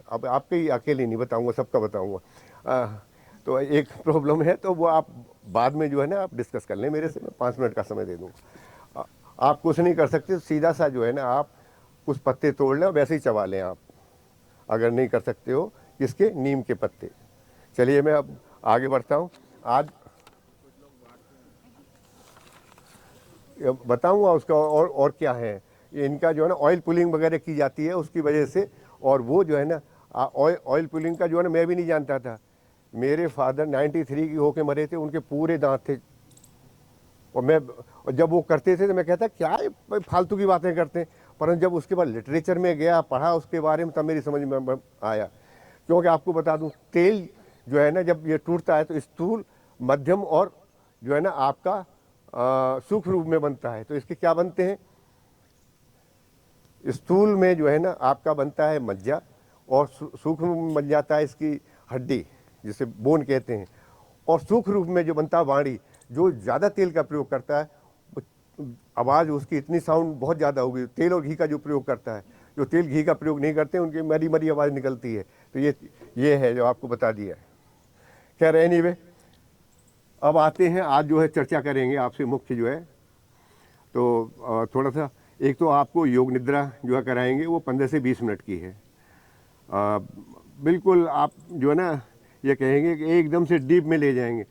अब आपके ही अकेले नहीं बताऊंगा, सबका बताऊंगा। तो एक प्रॉब्लम है तो वो आप बाद में जो है ना आप डिस्कस कर लें मेरे से, मैं 5 मिनट का समय दे दूँगा। आप कुछ नहीं कर सकते, सीधा सा जो है ना आप कुछ पत्ते तोड़ लें और वैसे ही चबा लें आप, अगर नहीं कर सकते हो किसके, नीम के पत्ते। चलिए मैं अब आगे बढ़ता हूँ। आज बताऊंगा उसका और क्या है। इनका जो है ना ऑयल पुलिंग वगैरह की जाती है उसकी वजह से, और वो जो है ना ऑयल पुलिंग का जो है ना मैं भी नहीं जानता था। मेरे फादर 93 की होके मरे थे, उनके पूरे दांत थे, और जब वो करते थे तो मैं कहता क्या फालतू की बातें करते हैं। परंतु जब उसके बाद लिटरेचर में गया, पढ़ा उसके बारे में, तब मेरी समझ में आया। क्योंकि आपको बता दूं, तेल जो है ना जब ये टूटता है तो स्थूल, मध्यम और जो है ना आपका सूक्ष्म रूप में बनता है। तो इसके क्या बनते हैं, स्थूल में जो है ना आपका बनता है मज्जा, और सूक्ष्म में बन जाता है इसकी हड्डी जिसे बोन कहते हैं, और सूक्ष्म रूप में जो बनता है वाणी। जो ज़्यादा तेल का प्रयोग करता है आवाज़ उसकी इतनी साउंड बहुत ज़्यादा होगी। तेल और घी का जो प्रयोग करता है, जो तेल घी का प्रयोग नहीं करते उनकी मरी मरी आवाज़ निकलती है। तो ये है जो आपको बता दिया है। खैर एनीवे, अब आते हैं, आज जो है चर्चा करेंगे आपसे मुख्य जो है, तो थोड़ा सा एक तो आपको योग निद्रा जो है कराएंगे, वो 15 से 20 मिनट की है। बिल्कुल आप जो है ना ये कहेंगे कि एकदम से डीप में ले जाएंगे।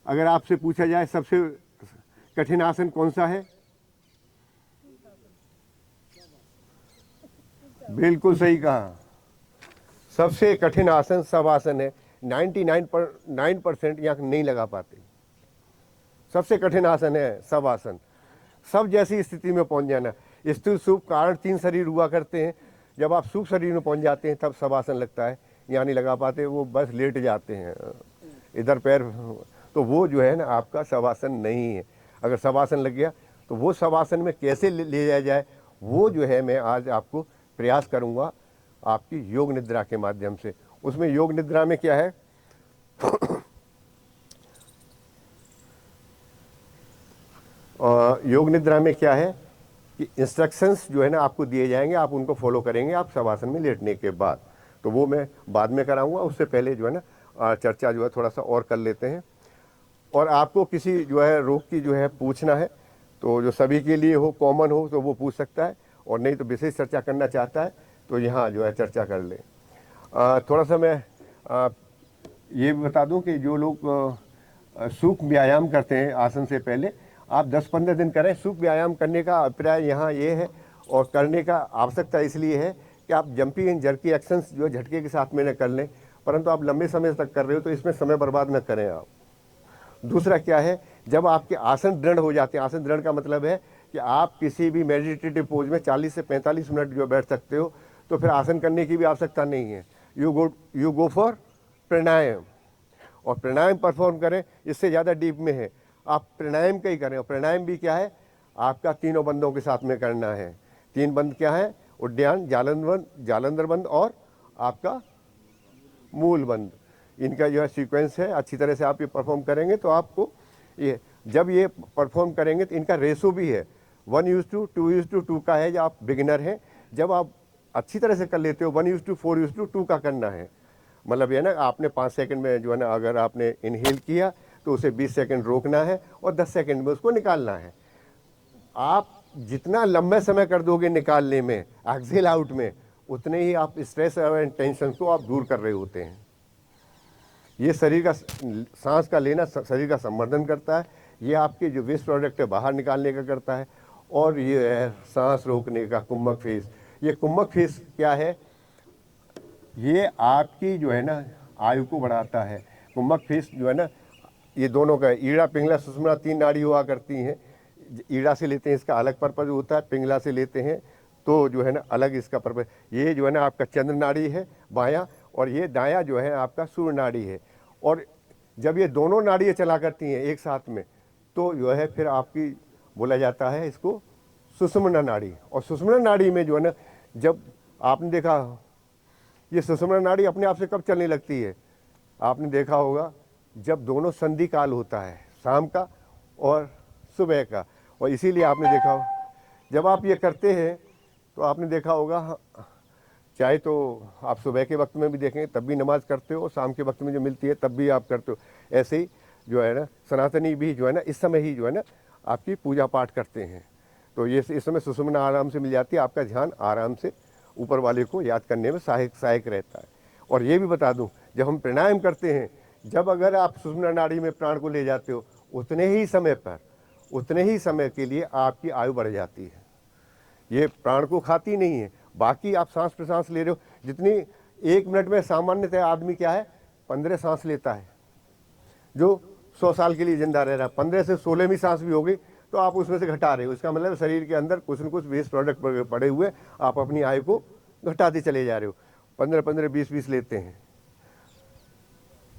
अगर आपसे पूछा जाए सबसे कठिन आसन कौन सा है, बिल्कुल सही कहा, सबसे कठिन आसन शवासन है। 99% यहाँ नहीं लगा पाते। सबसे कठिन आसन है शवासन। सब जैसी स्थिति में पहुंच जाना। स्थूल सूक्ष्म कारण 3 शरीर हुआ करते हैं। जब आप सूक्ष्म शरीर में पहुंच जाते हैं तब शवासन लगता है, यहाँ नहीं लगा पाते, वो बस लेट जाते हैं इधर पैर। तो वो जो है ना आपका शवासन नहीं है। अगर शवासन लग गया तो वो शवासन में कैसे ले जाया जाए, वो जो है मैं आज आपको प्रयास करूँगा आपकी योग निद्रा के माध्यम से। उसमें योग निद्रा में क्या है योग निद्रा में क्या है कि इंस्ट्रक्शंस जो है ना आपको दिए जाएंगे, आप उनको फॉलो करेंगे आप शवासन में लेटने के बाद। तो वो मैं बाद में कराऊंगा, उससे पहले जो है ना चर्चा जो है थोड़ा सा और कर लेते हैं। और आपको किसी जो है रोग की जो है पूछना है तो जो सभी के लिए हो, कॉमन हो, तो वो पूछ सकता है, और नहीं तो विशेष चर्चा करना चाहता है तो यहाँ जो है चर्चा कर ले। थोड़ा सा मैं ये बता दूं कि जो लोग सूक्ष्म व्यायाम करते हैं आसन से पहले, आप 10-15 दिन करें। सूक्ष्म व्यायाम करने का अभिप्राय यहाँ ये है, और करने का आवश्यकता इसलिए है कि आप जंपिंग एंड जर्की एक्शंस जो झटके के साथ में न कर लें, परंतु आप लंबे समय तक कर रहे हो तो इसमें समय बर्बाद न करें आप। दूसरा क्या है, जब आपके आसन दृढ़ हो जाते हैं, आसन दृढ़ का मतलब है कि आप किसी भी मेडिटेटिव पोज में 40 से 45 मिनट जो बैठ सकते हो, तो फिर आसन करने की भी आवश्यकता नहीं है। यू गो फॉर प्राणायाम, और प्राणायाम परफॉर्म करें। इससे ज़्यादा डीप में है, आप प्राणायाम का ही करें। और प्राणायाम भी क्या है, आपका तीनों बंदों के साथ में करना है। 3 बंद क्या है, उद्यान, जालंधर बंद और आपका मूल बंद। इनका जो है सीक्वेंस है, अच्छी तरह से आप ये परफॉर्म करेंगे तो आपको ये जब ये परफॉर्म करेंगे तो इनका रेशो भी है 1:2:2 का है। जब आप बिगिनर हैं, जब आप अच्छी तरह से कर लेते हो 1:4:2 का करना है। मतलब ये ना आपने 5 सेकंड में जो है ना अगर आपने इनहेल किया तो उसे 20 सेकंड रोकना है और 10 सेकंड में उसको निकालना है। आप जितना लंबे समय कर दोगे निकालने में, एक्सहेल आउट में, उतने ही आप स्ट्रेस और टेंशन को आप दूर कर रहे होते हैं। ये शरीर का सांस का लेना शरीर का संवर्धन करता है, ये आपके जो वेस्ट प्रोडक्ट है बाहर निकालने का करता है। और ये है सांस रोकने का कुम्भक फेस। ये कुम्भक फेस क्या है? ये आपकी जो है ना आयु को बढ़ाता है। कुम्भक फेस जो है ना, ये दोनों का ईड़ा पिंगला सुषुम्ना 3 नाड़ी हुआ करती हैं। ईड़ा से लेते हैं इसका अलग पर्पज होता है, पिंगला से लेते हैं तो जो है ना अलग इसका पर्पज। ये जो है ना आपका चंद्र नाड़ी है बायां, और ये दायां जो है आपका सूर्य नाड़ी है। और जब ये दोनों नाड़ियाँ चला करती हैं एक साथ में तो जो है फिर आपकी बोला जाता है इसको सुषुम्ना नाड़ी। और सुषुम्ना नाड़ी में जो है ना, जब आपने देखा ये सुषुम्ना नाड़ी अपने आप से कब चलने लगती है? आपने देखा होगा जब दोनों संधि काल होता है, शाम का और सुबह का। और इसीलिए आपने देखा हो जब आप ये करते हैं तो आपने देखा होगा, चाहे तो आप सुबह के वक्त में भी देखें तब भी नमाज करते हो, शाम के वक्त में जो मिलती है तब भी आप करते हो। ऐसे ही जो है ना सनातनी भी जो है ना इस समय ही जो है ना आपकी पूजा पाठ करते हैं। तो ये इस समय सुषुम्ना आराम से मिल जाती है, आपका ध्यान आराम से ऊपर वाले को याद करने में सहायक रहता है। और ये भी बता दूं, जब हम प्राणायाम करते हैं, जब अगर आप सुषुम्ना नाड़ी में प्राण को ले जाते हो, उतने ही समय के लिए आपकी आयु बढ़ जाती है। ये प्राण को खाती नहीं है। बाकी आप सांस प्रश्वास ले रहे हो, जितनी 1 मिनट में सामान्यतः आदमी क्या है 15 सांस लेता है, जो 100 साल के लिए जिंदा रह रहा है। 15 से 16वीं सांस भी होगी तो आप उसमें से घटा रहे हो। इसका मतलब शरीर के अंदर कुछ न कुछ वेस्ट प्रोडक्ट पड़े हुए, आप अपनी आयु को घटाते चले जा रहे हो। 15-15, 20-20 लेते हैं।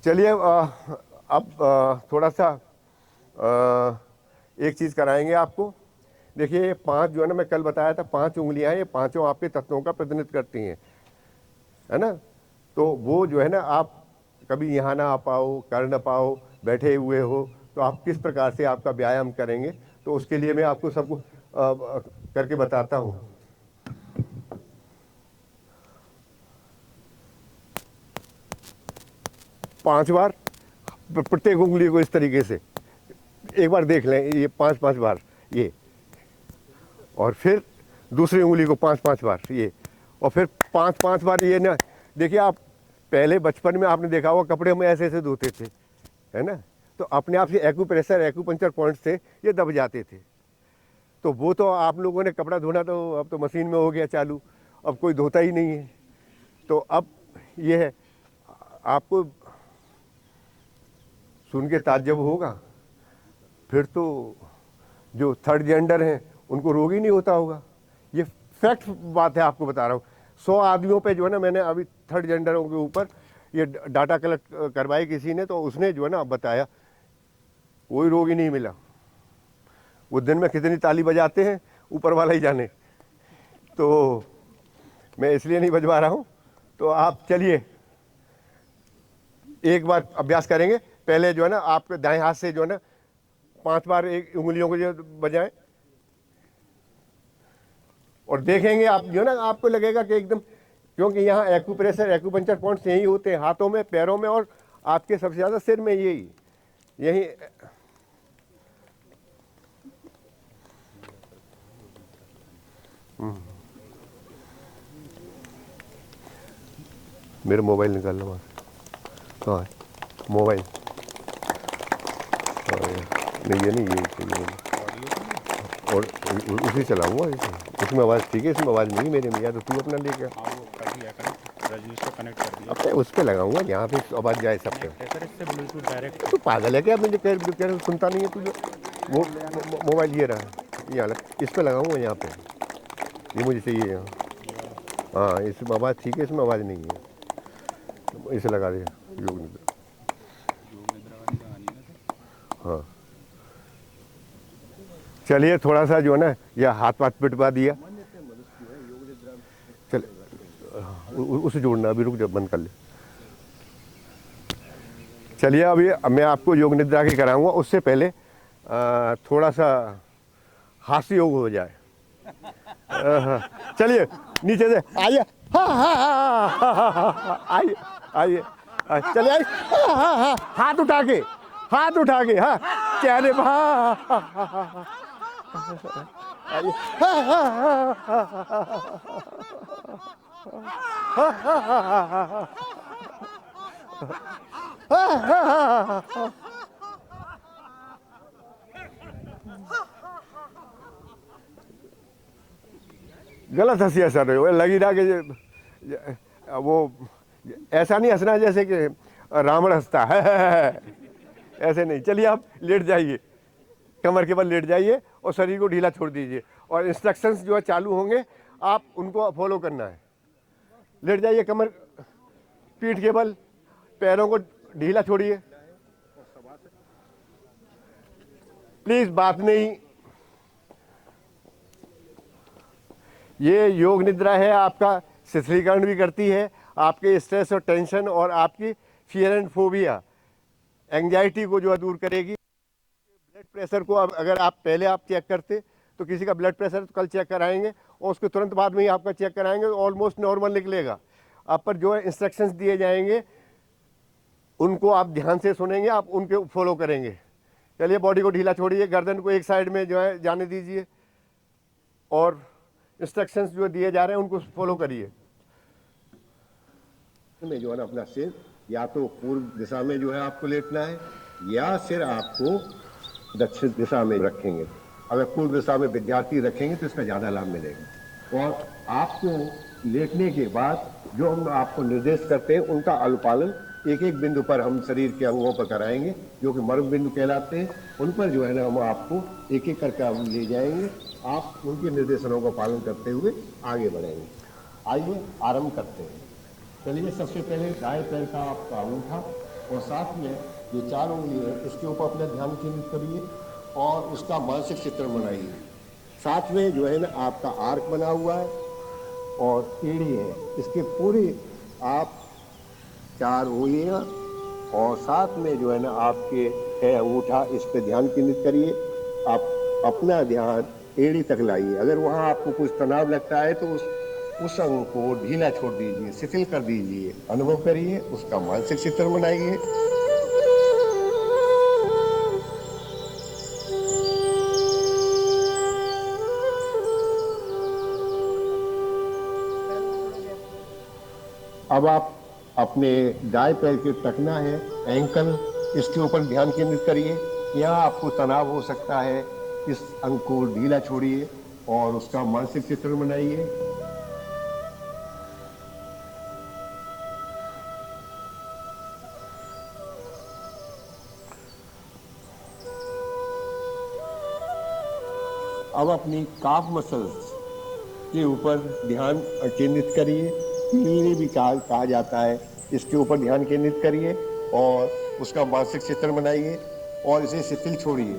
चलिए अब थोड़ा सा एक चीज़ कराएंगे आपको। देखिए ये 5 जो है ना, मैं कल बताया था 5 उंगलियां हैं, ये पांचों आपके तत्वों का प्रतिनिधित्व करती हैं, है ना। तो वो जो है ना, आप कभी यहाँ ना आ पाओ, कर ना पाओ, बैठे हुए हो, तो आप किस प्रकार से आपका व्यायाम करेंगे, तो उसके लिए मैं आपको सबको करके बताता हूँ। पांच बार प्रत्येक उंगली को इस तरीके से एक बार देख लें, ये 5-5 बार ये, और फिर दूसरी उंगली को 5-5 बार ये, और फिर 5-5 बार ये ना। देखिए आप पहले बचपन में आपने देखा होगा कपड़े हम ऐसे ऐसे धोते थे, है ना, तो अपने आप से एक्यूप्रेशर एक्यूपंक्चर पॉइंट से ये दब जाते थे। तो वो तो आप लोगों ने कपड़ा धोना तो अब तो मशीन में हो गया चालू, अब कोई धोता ही नहीं है। तो अब ये है, आपको सुन के ताज्जुब होगा, फिर तो जो थर्ड जेंडर हैं उनको रोग ही नहीं होता होगा। ये फैक्ट बात है, आपको बता रहा हूँ। 100 आदमियों पे जो है ना, मैंने अभी थर्ड जेंडरों के ऊपर ये डाटा कलेक्ट करवाई किसी ने, तो उसने जो है ना बताया कोई रोग ही नहीं मिला। वो दिन में कितनी ताली बजाते हैं ऊपर वाला ही जाने, तो मैं इसलिए नहीं बजवा रहा हूँ। तो आप चलिए एक बार अभ्यास करेंगे। पहले जो है ना आपके दाएं हाथ से जो है ना 5 बार एक उंगलियों को जो बजाएं, और देखेंगे आप जो है ना, आपको लगेगा कि एकदम, क्योंकि यहाँ एक्यूप्रेशर एक्यूपंक्चर पॉइंट्स यही होते हैं, हाथों में, पैरों में, और आपके सबसे ज़्यादा सिर में। यही मेरा मोबाइल निकाल लो वहाँ से। हाँ मोबाइल, नहीं ये नहीं, ये चाहिए और उसी चलाऊंगा। इसमें आवाज़ ठीक है, इसमें आवाज़ नहीं मेरे में, या तो तू अपना लेके रजिस्टर कनेक्ट कर दिया। अब उस पर लगाऊंगा जहाँ पे आवाज़ जाए सब पे। इससे ब्लूटूथ डायरेक्ट। तू पागल है क्या? मुझे कह रहे सुनता नहीं है तुझे? वो मोबाइल ये रहा, ये अलग, इस पर लगाऊंगा यहाँ पे, ये मुझे चाहिए यहाँ। हाँ इसमें आवाज़ ठीक है, इसमें आवाज़ नहीं है, इसे लगा दिया योग निद्रा। हाँ चलिए थोड़ा सा जो है ना, यह हाथ पाथ पिटवा दिया, चल उसे जोड़ना, अभी रुक जा, बंद कर ले। चलिए अभी मैं आपको योग निद्रा की कराऊंगा। उससे पहले थोड़ा सा हास्य योग हो जाए। चलिए नीचे से आइए, हाँ हाँ हाँ, आइए आइए, चलिए आइए, हाँ हाँ, हाथ उठा के, हाथ उठा के, हाँ चेहरे पर, हाँ आइए, गलत हंसी हंस रहे हो, लगी रहा कि वो ऐसा नहीं हंसना जैसे कि रावण हंसता है, ऐसे नहीं। चलिए आप लेट जाइए, कमर के बल लेट जाइए और शरीर को ढीला छोड़ दीजिए, और इंस्ट्रक्शंस जो है चालू होंगे, आप उनको फॉलो करना है। लेट जाइए, कमर पीठ के बल, पैरों को ढीला छोड़िए, प्लीज बात नहीं। ये योग निद्रा है, आपका शिथिलीकरण भी करती है, आपके स्ट्रेस और टेंशन और आपकी फियर एंड फोबिया, एंग्जाइटी को जो है दूर करेगी। ब्लड प्रेशर को अगर आप पहले आप चेक करते तो किसी का ब्लड प्रेशर तो कल चेक कराएंगे और उसके तुरंत बाद में ही आपका चेक कराएंगे, ऑलमोस्ट नॉर्मल निकलेगा। आप पर जो है इंस्ट्रक्शंस दिए जाएंगे उनको आप ध्यान से सुनेंगे, आप उनके फॉलो करेंगे। चलिए बॉडी को ढीला छोड़िए, गर्दन को एक साइड में जो है जाने दीजिए और इंस्ट्रक्शंस जो दिए जा रहे हैं उनको फॉलो करिए। में जो है ना अपना सिर या तो पूर्व दिशा में जो है आपको लेटना है, या सिर आपको दक्षिण दिशा में रखेंगे। अगर पूर्व दिशा में विद्यार्थी रखेंगे तो इसका ज़्यादा लाभ मिलेगा। और आपको लेटने के बाद जो हम आपको निर्देश करते हैं उनका अनुपालन एक एक बिंदु पर हम शरीर के अंगों पर कराएंगे, जो कि मर्म बिंदु कहलाते हैं। उन पर जो है ना हम आपको एक एक करके हम ले जाएंगे, आप उनके निर्देशनों का पालन करते हुए आगे बढ़ेंगे। आइए आरंभ करते हैं। चलिए, सबसे पहले दाएं पैर का आपका अंगूठा और साथ में जो 4 उंगली है इसके ऊपर अपना ध्यान केंद्रित करिए और उसका मानसिक चित्रण बनाइए। साथ में जो है ना आपका आर्क बना हुआ है और एड़ी है, इसके पूरे आप 4 उंगलियां और साथ में जो है ना आपके है अंगूठा, इस पे ध्यान केंद्रित करिए। आप अपना ध्यान एड़ी तक लाइए। अगर वहाँ आपको कुछ तनाव लगता है तो उस अंग को ढीला छोड़ दीजिए, शिथिल कर दीजिए, अनुभव करिए, उसका मानसिक चित्रण बनाइए। अब आप अपने दाएं पैर के टखना है, एंकल, इसके ऊपर ध्यान केंद्रित करिए। यहाँ आपको तनाव हो सकता है, इस अंग को ढीला छोड़िए और उसका मानसिक चित्रण बनाइए। अब अपनी काफ मसल्स के ऊपर ध्यान केंद्रित करिए। नीली भी कहा जाता है, इसके ऊपर ध्यान केंद्रित करिए और उसका मानसिक चित्रण बनाइए और इसे शिथिल छोड़िए।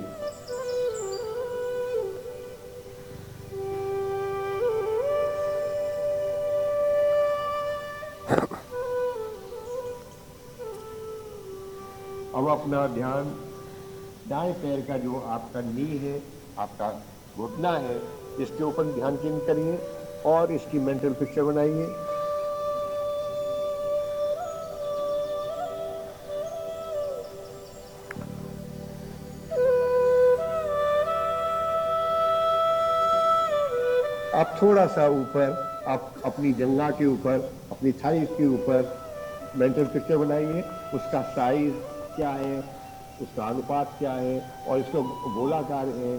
अब अपना ध्यान दाएं पैर का जो आपका नी है, आपका घुटना है, इसके ऊपर ध्यान केंद्रित करिए और इसकी मेंटल पिक्चर बनाइए। आप थोड़ा सा ऊपर, आप अपनी जंघा के ऊपर, अपनी थाई के ऊपर मेंटल पिक्चर बनाइए। उसका साइज क्या है, उसका अनुपात क्या है और इसका गोलाकार है,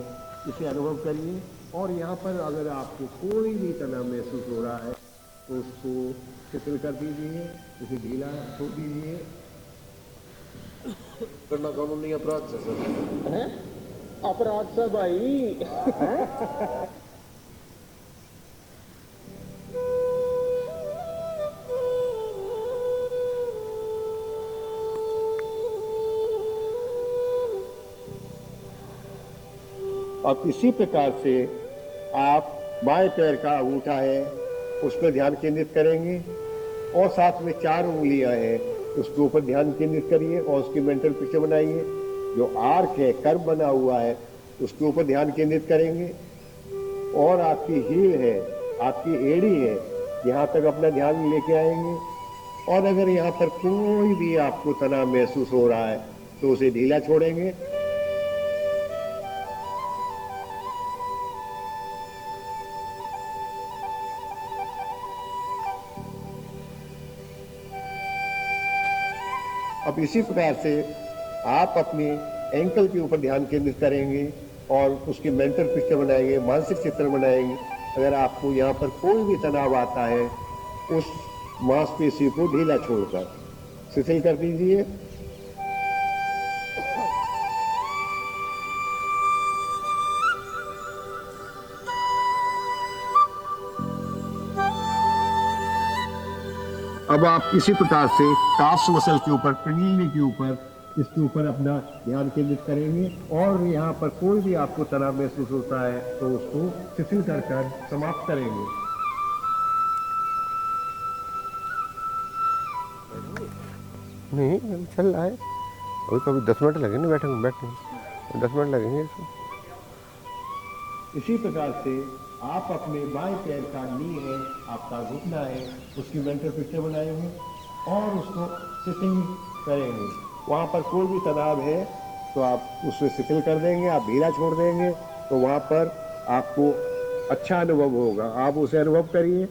इसे अनुभव करिए। और यहाँ पर अगर आपको कोई भी तनाव महसूस हो रहा है तो उसको शिथिल कर दीजिए, उसे ढीला छोड़ दीजिए। करना कानूनी अपराध से सर है अपराध सर भाई। अब इसी प्रकार से आप बाएं पैर का अंगूठा है उस पर ध्यान केंद्रित करेंगे और साथ में 4 उंगलियां हैं उसके ऊपर ध्यान केंद्रित करिए और उसकी मेंटल पिक्चर बनाइए। जो आर्क है, कर्व बना हुआ है, उसके ऊपर ध्यान केंद्रित करेंगे। और आपकी हील है, आपकी एड़ी है, यहाँ तक अपना ध्यान लेके आएंगे। और अगर यहाँ पर कोई भी आपको तनाव महसूस हो रहा है तो उसे ढीला छोड़ेंगे। अब इसी प्रकार से आप अपने एंकल के ऊपर ध्यान केंद्रित करेंगे और उसकी मेंटल पिक्चर बनाएंगे, मानसिक चित्र बनाएंगे। अगर आपको यहाँ पर कोई भी तनाव आता है, उस मांसपेशी को ढीला छोड़कर शिथिल कर दीजिए। अब आप इसी प्रकार से टार्स मसल के ऊपर, पिंगली के ऊपर, इसके ऊपर अपना ध्यान केंद्रित करेंगे। और यहाँ पर कोई भी आपको तनाव महसूस होता है तो उसको शिथिल कर समाप्त करेंगे। नहीं चल रहा है, अभी तो अभी 10 मिनट लगेंगे बैठने 10 मिनट लगेंगे इसको। इसी प्रकार से आप अपने बाएं पैर का नी है, आपका घुटना है, उसकी मेंटल पिक्चर बनाएंगे और उसको शिथिल करेंगे। वहाँ पर कोई भी तनाव है तो आप उसमें शिथिल कर देंगे, आप ढीला छोड़ देंगे, तो वहाँ पर आपको अच्छा अनुभव होगा। आप उसे अनुभव करिए।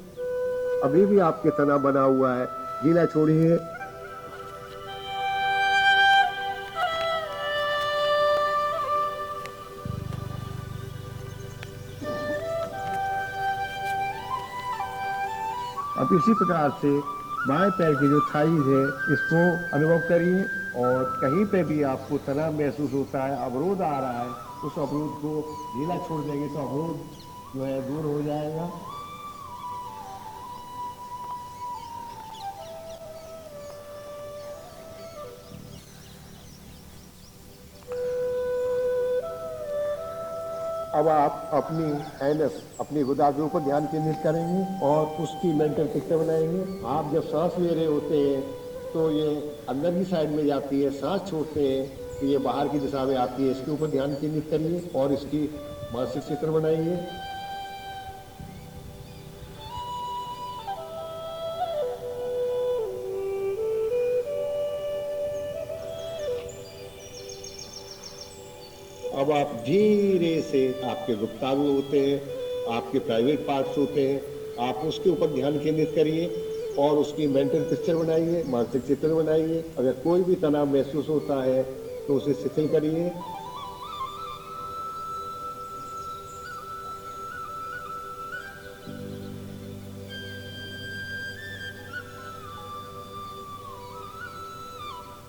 अभी भी आपके तनाव बना हुआ है, ढीला छोड़िए। अब इसी प्रकार से बाएं पैर की जो थाईज है, इसको अनुभव करिए। और कहीं पे भी आपको तनाव महसूस होता है, अवरोध आ रहा है, उस अवरोध को ढीला छोड़ देंगे तो अवरोध जो है दूर हो जाएगा। अब आप अपनी एनस, अपनी गुदा के ऊपर ध्यान केंद्रित करेंगे और उसकी मेंटल पिक्चर बनाएंगे। आप जब सांस ले रहे होते हैं तो ये अंदर की साइड में जाती है, सांस छोड़ते हैं तो ये बाहर की दिशा में आती है। इसके ऊपर ध्यान केंद्रित करिए और इसकी मानसिक चित्र बनाइए। अब आप धीरे से, आपके गुप्तांग होते हैं, आपके प्राइवेट पार्ट्स होते हैं, आप उसके ऊपर ध्यान केंद्रित करिए और उसकी मेंटल पिक्चर बनाइए, मानसिक चित्र बनाइए। अगर कोई भी तनाव महसूस होता है तो उसे शिथिल करिए।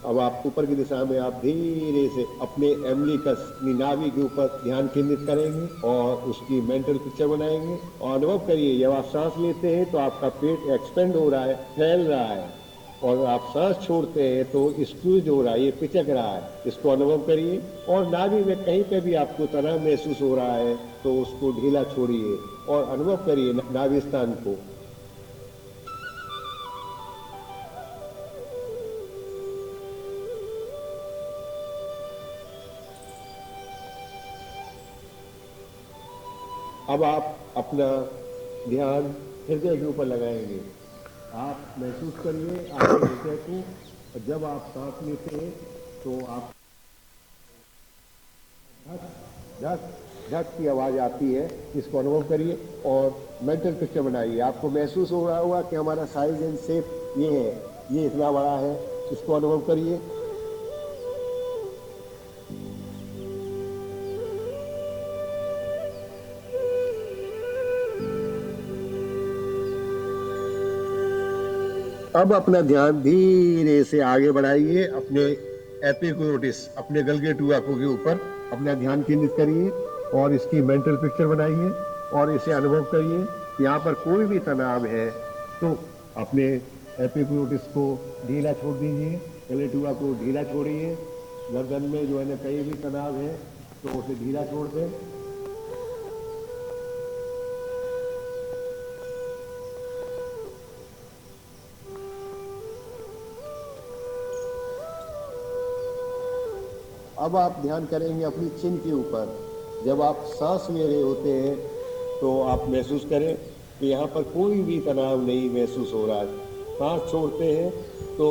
अब आप ऊपर की दिशा में आप धीरे से अपने एम्बलिकस, अपनी नाभि के ऊपर ध्यान केंद्रित करेंगे और उसकी मेंटल पिक्चर बनाएंगे। और अनुभव करिए, जब आप सांस लेते हैं तो आपका पेट एक्सपेंड हो रहा है, फैल रहा है, और आप सांस छोड़ते हैं तो स्क्यूज हो रहा है, ये पिचक रहा है। इसको अनुभव करिए। और नाभि में कहीं पे भी आपको तनाव महसूस हो रहा है तो उसको ढीला छोड़िए और अनुभव करिए नाभि स्थान को। अब आप अपना ध्यान हृदय के ऊपर लगाएंगे। आप महसूस करिए आपके हृदय को, और जब आप सांस लेते हैं तो आप धक धक की आवाज़ आती है, इसको अनुभव करिए और मेंटल पिक्चर बनाइए। आपको महसूस हो रहा होगा कि हमारा साइज एंड शेप ये है, ये इतना बड़ा है, इसको अनुभव करिए। अब अपना ध्यान धीरे से आगे बढ़ाइए, अपने एपिग्लोटिस, अपने गलगेटुआ के ऊपर अपना ध्यान केंद्रित करिए और इसकी मेंटल पिक्चर बनाइए और इसे अनुभव करिए। यहाँ पर कोई भी तनाव है तो अपने एपिग्लोटिस को ढीला छोड़ दीजिए, गलगेटुआ को ढीला छोड़िए। गर्दन में जो है ना कहीं भी तनाव है तो उसे ढीला छोड़ दें। अब आप ध्यान करेंगे अपनी चिन के ऊपर। जब आप सांस ले रहे होते हैं तो आप महसूस करें कि यहाँ पर कोई भी तनाव नहीं महसूस हो रहा है। सांस छोड़ते हैं तो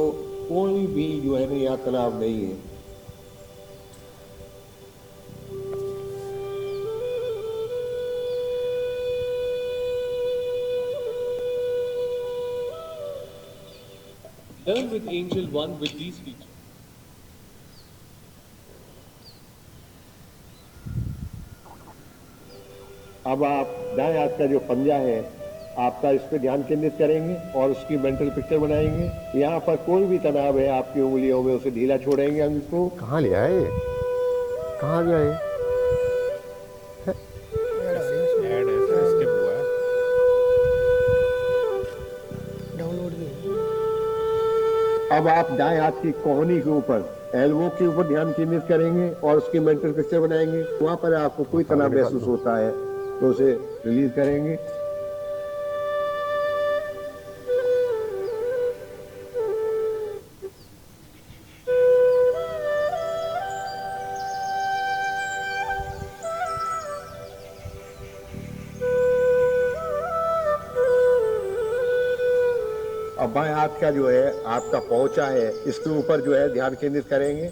कोई भी जो है ना यहाँ तनाव नहीं है। Learn with Angel One with these features. अब आप दाएं हाथ का जो पंजा है आपका इस पे ध्यान केंद्रित करेंगे और उसकी मेंटल पिक्चर बनाएंगे। यहाँ पर कोई भी तनाव है आपकी उंगलियों में उसे ढीला छोड़ेंगे अंग को। कहाँ ले आए, कहाँ गया ये? ऐड है फिर स्किप हुआ है। डाउनलोड भी अब आप दाएं हाथ की कोहनी के ऊपर एल्बो के ऊपर ध्यान केंद्रित करेंगे और उसकी मेंटल पिक्चर बनाएंगे। वहां पर आपको कोई तनाव महसूस होता है तो उसे रिलीज करेंगे। अब बाएं हाथ का जो है आपका पहुंचा है इसके ऊपर जो है ध्यान केंद्रित करेंगे।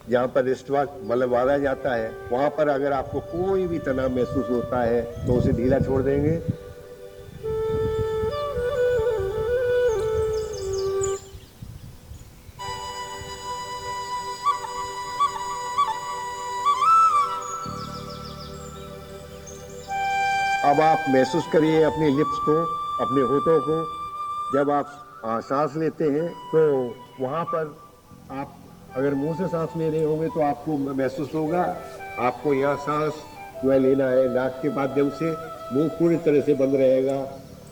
जहाँ पर रिस्टवर्क मतलब वाला जाता है वहां पर अगर आपको कोई भी तनाव महसूस होता है तो उसे ढीला छोड़ देंगे। अब आप महसूस करिए अपनी लिप्स को, अपने होठों को। जब आप सांस लेते हैं तो वहाँ पर आप अगर मुंह से सांस ले रहे होंगे तो आपको महसूस होगा आपको यहाँ सांस जो है लेना है नाक के माध्यम से, मुंह पूरी तरह से बंद रहेगा।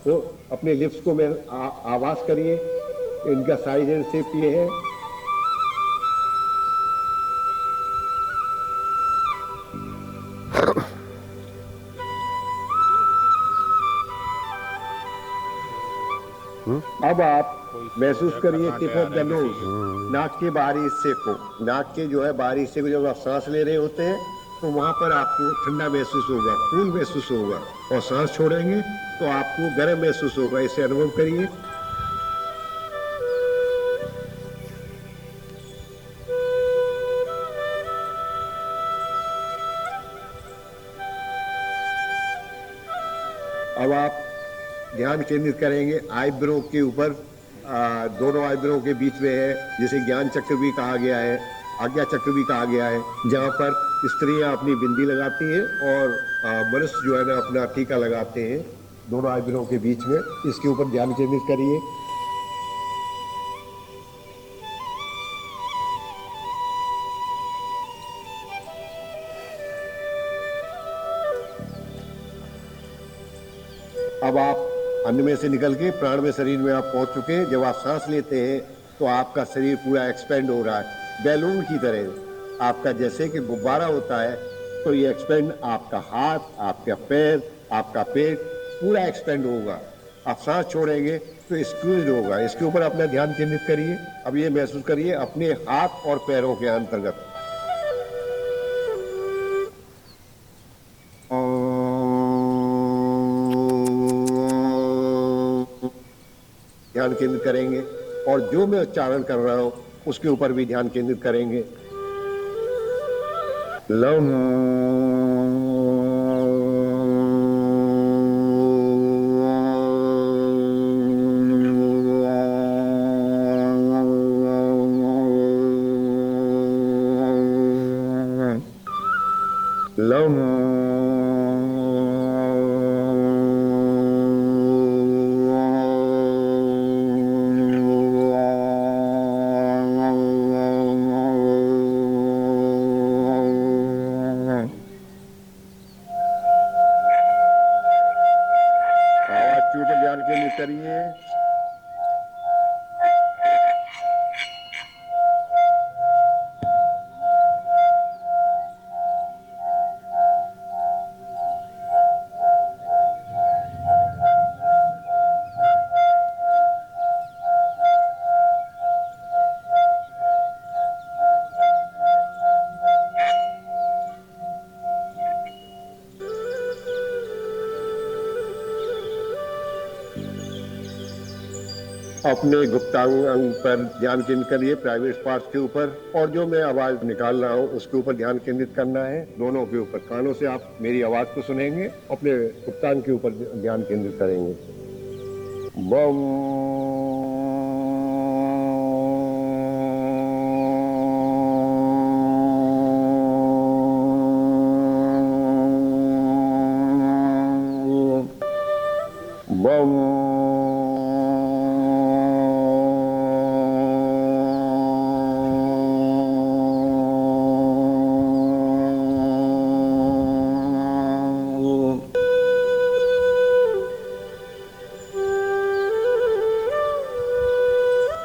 तो अपने लिप्स को मैं आवाज करिए, इनका साइज एंड शेप ये है। अब आप महसूस करिए टिप ऑफ द नोज, नाक के बाहरी हिस्से को। नाक के जो है बाहरी हिस्से को जब आप सांस ले रहे होते हैं तो वहां पर आपको ठंडा महसूस होगा, कूल महसूस होगा, और सांस छोड़ेंगे तो आपको गर्म महसूस होगा। इसे अनुभव करिए। अब आप ध्यान केंद्रित करेंगे आईब्रो के ऊपर, दोनों आईब्रो के बीच में है, जिसे ज्ञान चक्र भी कहा गया है, आज्ञा चक्र भी कहा गया है, जहाँ पर स्त्रियां अपनी बिंदी लगाती हैं और मनुष्य जो है ना अपना टीका लगाते हैं दोनों आईब्रो के बीच में। इसके ऊपर ध्यान केंद्रित करिए। अब आप अन्न में से निकल के प्राण में शरीर में आप पहुंच चुके हैं। जब आप सांस लेते हैं तो आपका शरीर पूरा एक्सपेंड हो रहा है बैलून की तरह। आपका जैसे कि गुब्बारा होता है तो ये एक्सपेंड, आपका हाथ, आपका पैर, आपका पेट पूरा एक्सपेंड होगा। आप सांस छोड़ेंगे तो स्क्वीज होगा। इसके ऊपर अपना ध्यान केंद्रित करिए। अब ये महसूस करिए अपने हाथ और पैरों के अंतर्गत। ध्यान केंद्रित करेंगे और जो मैं उच्चारण कर रहा हूं उसके ऊपर भी ध्यान केंद्रित करेंगे। लम लम करिए। अपने गुप्तांग अंग पर ध्यान केंद्रित करिए, प्राइवेट पार्ट्स के ऊपर, और जो मैं आवाज निकाल रहा हूँ उसके ऊपर ध्यान केंद्रित करना है। दोनों के ऊपर कानों से आप मेरी आवाज को सुनेंगे, अपने गुप्तांग के ऊपर ध्यान केंद्रित करेंगे। बम बम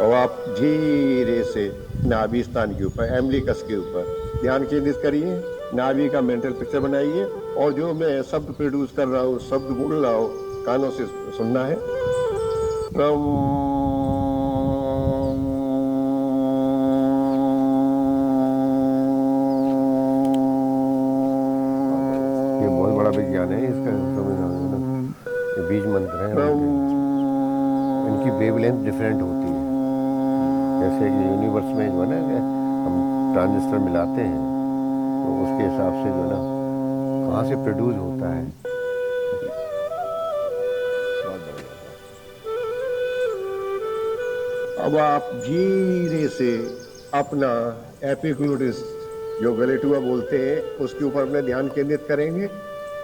और आप धीरे से नाभि स्थान के ऊपर, एम्बलिकस के ऊपर ध्यान केंद्रित करिए। नाभि का मेंटल पिक्चर बनाइए और जो मैं शब्द प्रोड्यूस कर रहा हूँ, शब्द बोल रहा हूँ, कानों से सुनना है। ये बहुत बड़ा विज्ञान है, इसका समझना है। ये बीज मंत्र है, इनकी वेवलेंथ डिफरेंट होती है। जैसे कि यूनिवर्स में जो है ना, हम ट्रांजिस्टर मिलाते हैं तो उसके हिसाब से जो है ना कहाँ से प्रोड्यूस होता है। अब आप धीरे से अपना एपिग्लोटिस, जो गलेटुआ बोलते हैं, उसके ऊपर अपना ध्यान केंद्रित करेंगे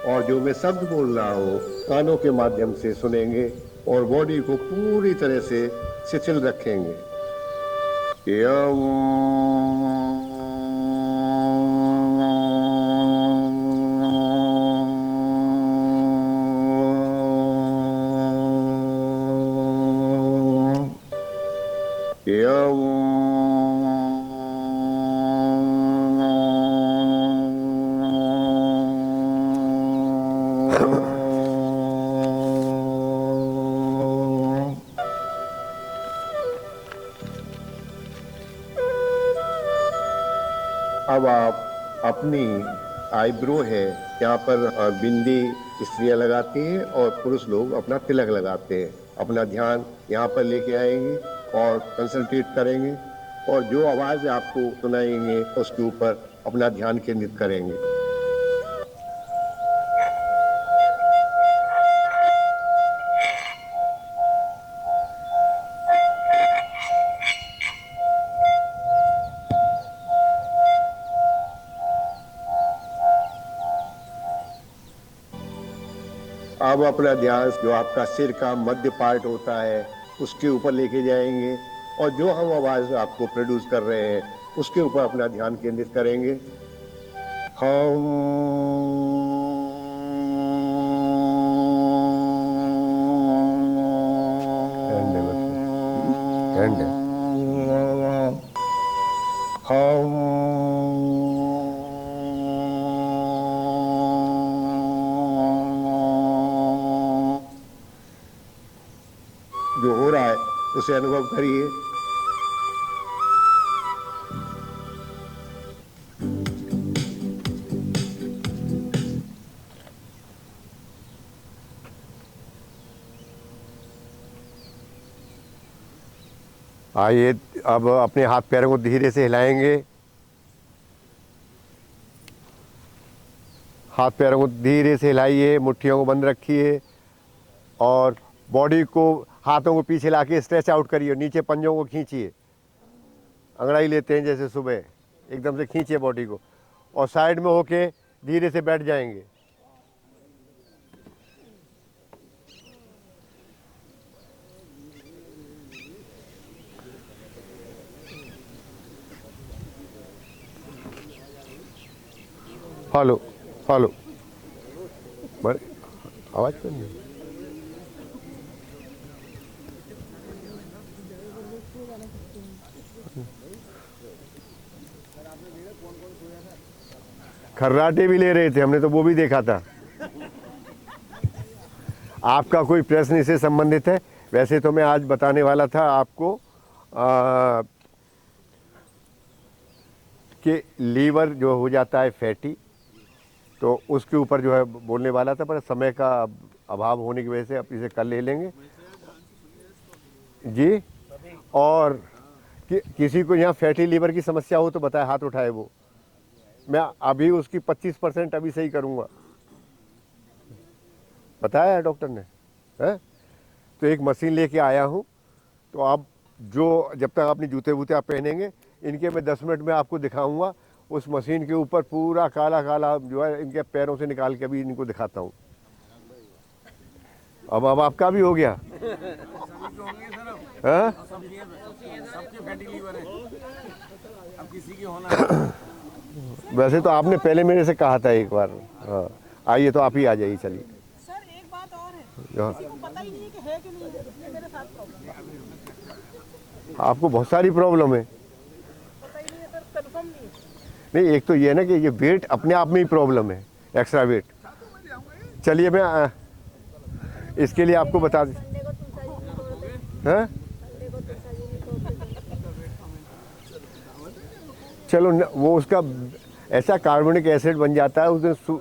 और जो मैं शब्द बोल रहा हूँ कानों के माध्यम से सुनेंगे और बॉडी को पूरी तरह से शिथिल रखेंगे। अब आप अपनी आईब्रो है, यहाँ पर बिंदी स्त्रियाँ लगाती हैं और पुरुष लोग अपना तिलक लगाते हैं। अपना ध्यान यहाँ पर लेके आएंगे और कंसंट्रेट करेंगे और जो आवाज़ आपको सुनाएंगे उसके ऊपर अपना ध्यान केंद्रित करेंगे। अब अपना ध्यान जो आपका सिर का मध्य पार्ट होता है उसके ऊपर लेके जाएंगे और जो हम आवाज आपको प्रोड्यूस कर रहे हैं उसके ऊपर अपना ध्यान केंद्रित करेंगे। जो हो रहा है उसे अनुभव करिए। आइए अब अपने हाथ पैरों को धीरे से हिलाएंगे। हाथ पैरों को धीरे से हिलाइए, मुट्ठियों को बंद रखिए और बॉडी को, हाथों को पीछे लाके स्ट्रेच आउट करिए, नीचे पंजों को खींचिए। अंगड़ाई लेते हैं जैसे सुबह, एकदम से खींचिए बॉडी को और साइड में होके धीरे से बैठ जाएंगे। फॉलो फॉलो, बड़े आवाज़ तो नहीं। खर्राटे भी ले रहे थे हमने, तो वो भी देखा था। आपका कोई प्रश्न इससे संबंधित है? वैसे तो मैं आज बताने वाला था आपको कि लीवर जो हो जाता है फैटी, तो उसके ऊपर जो है बोलने वाला था, पर समय का अभाव होने की वजह से अब इसे कल ले लेंगे। जी। और किसी को यहाँ फैटी लीवर की समस्या हो तो बताए, हाथ उठाए वो। मैं अभी उसकी 25% अभी सही करूँगा, बताया है डॉक्टर ने, है। तो एक मशीन लेके आया हूँ, तो आप जो जब तक अपने जूते वूते आप पहनेंगे, इनके मैं 10 मिनट में आपको दिखाऊंगा। उस मशीन के ऊपर पूरा काला काला जो है इनके पैरों से निकाल के अभी इनको दिखाता हूँ। अब आपका भी हो गया, हाँ? सबके फैटी लीवर है, अब किसी की होना। वैसे तो आपने पहले मेरे से कहा था एक बार। हाँ, आइए तो आप ही आ जाइए, चलिए। सर एक बात और है, हाँ। किसी को पता ही नहीं है कि है कि नहीं है, ये मेरे साथ प्रॉब्लम है। आपको बहुत सारी प्रॉब्लम है। पता ही नहीं है सर, कंफर्म नहीं है। नहीं, एक तो ये है ना कि ये वेट अपने आप में ही प्रॉब्लम है, एक्स्ट्रा वेट। चलिए मैं इसके लिए आपको बता दें, हाँ? चलो वो उसका ऐसा कार्बोनिक एसिड बन जाता है उस दिन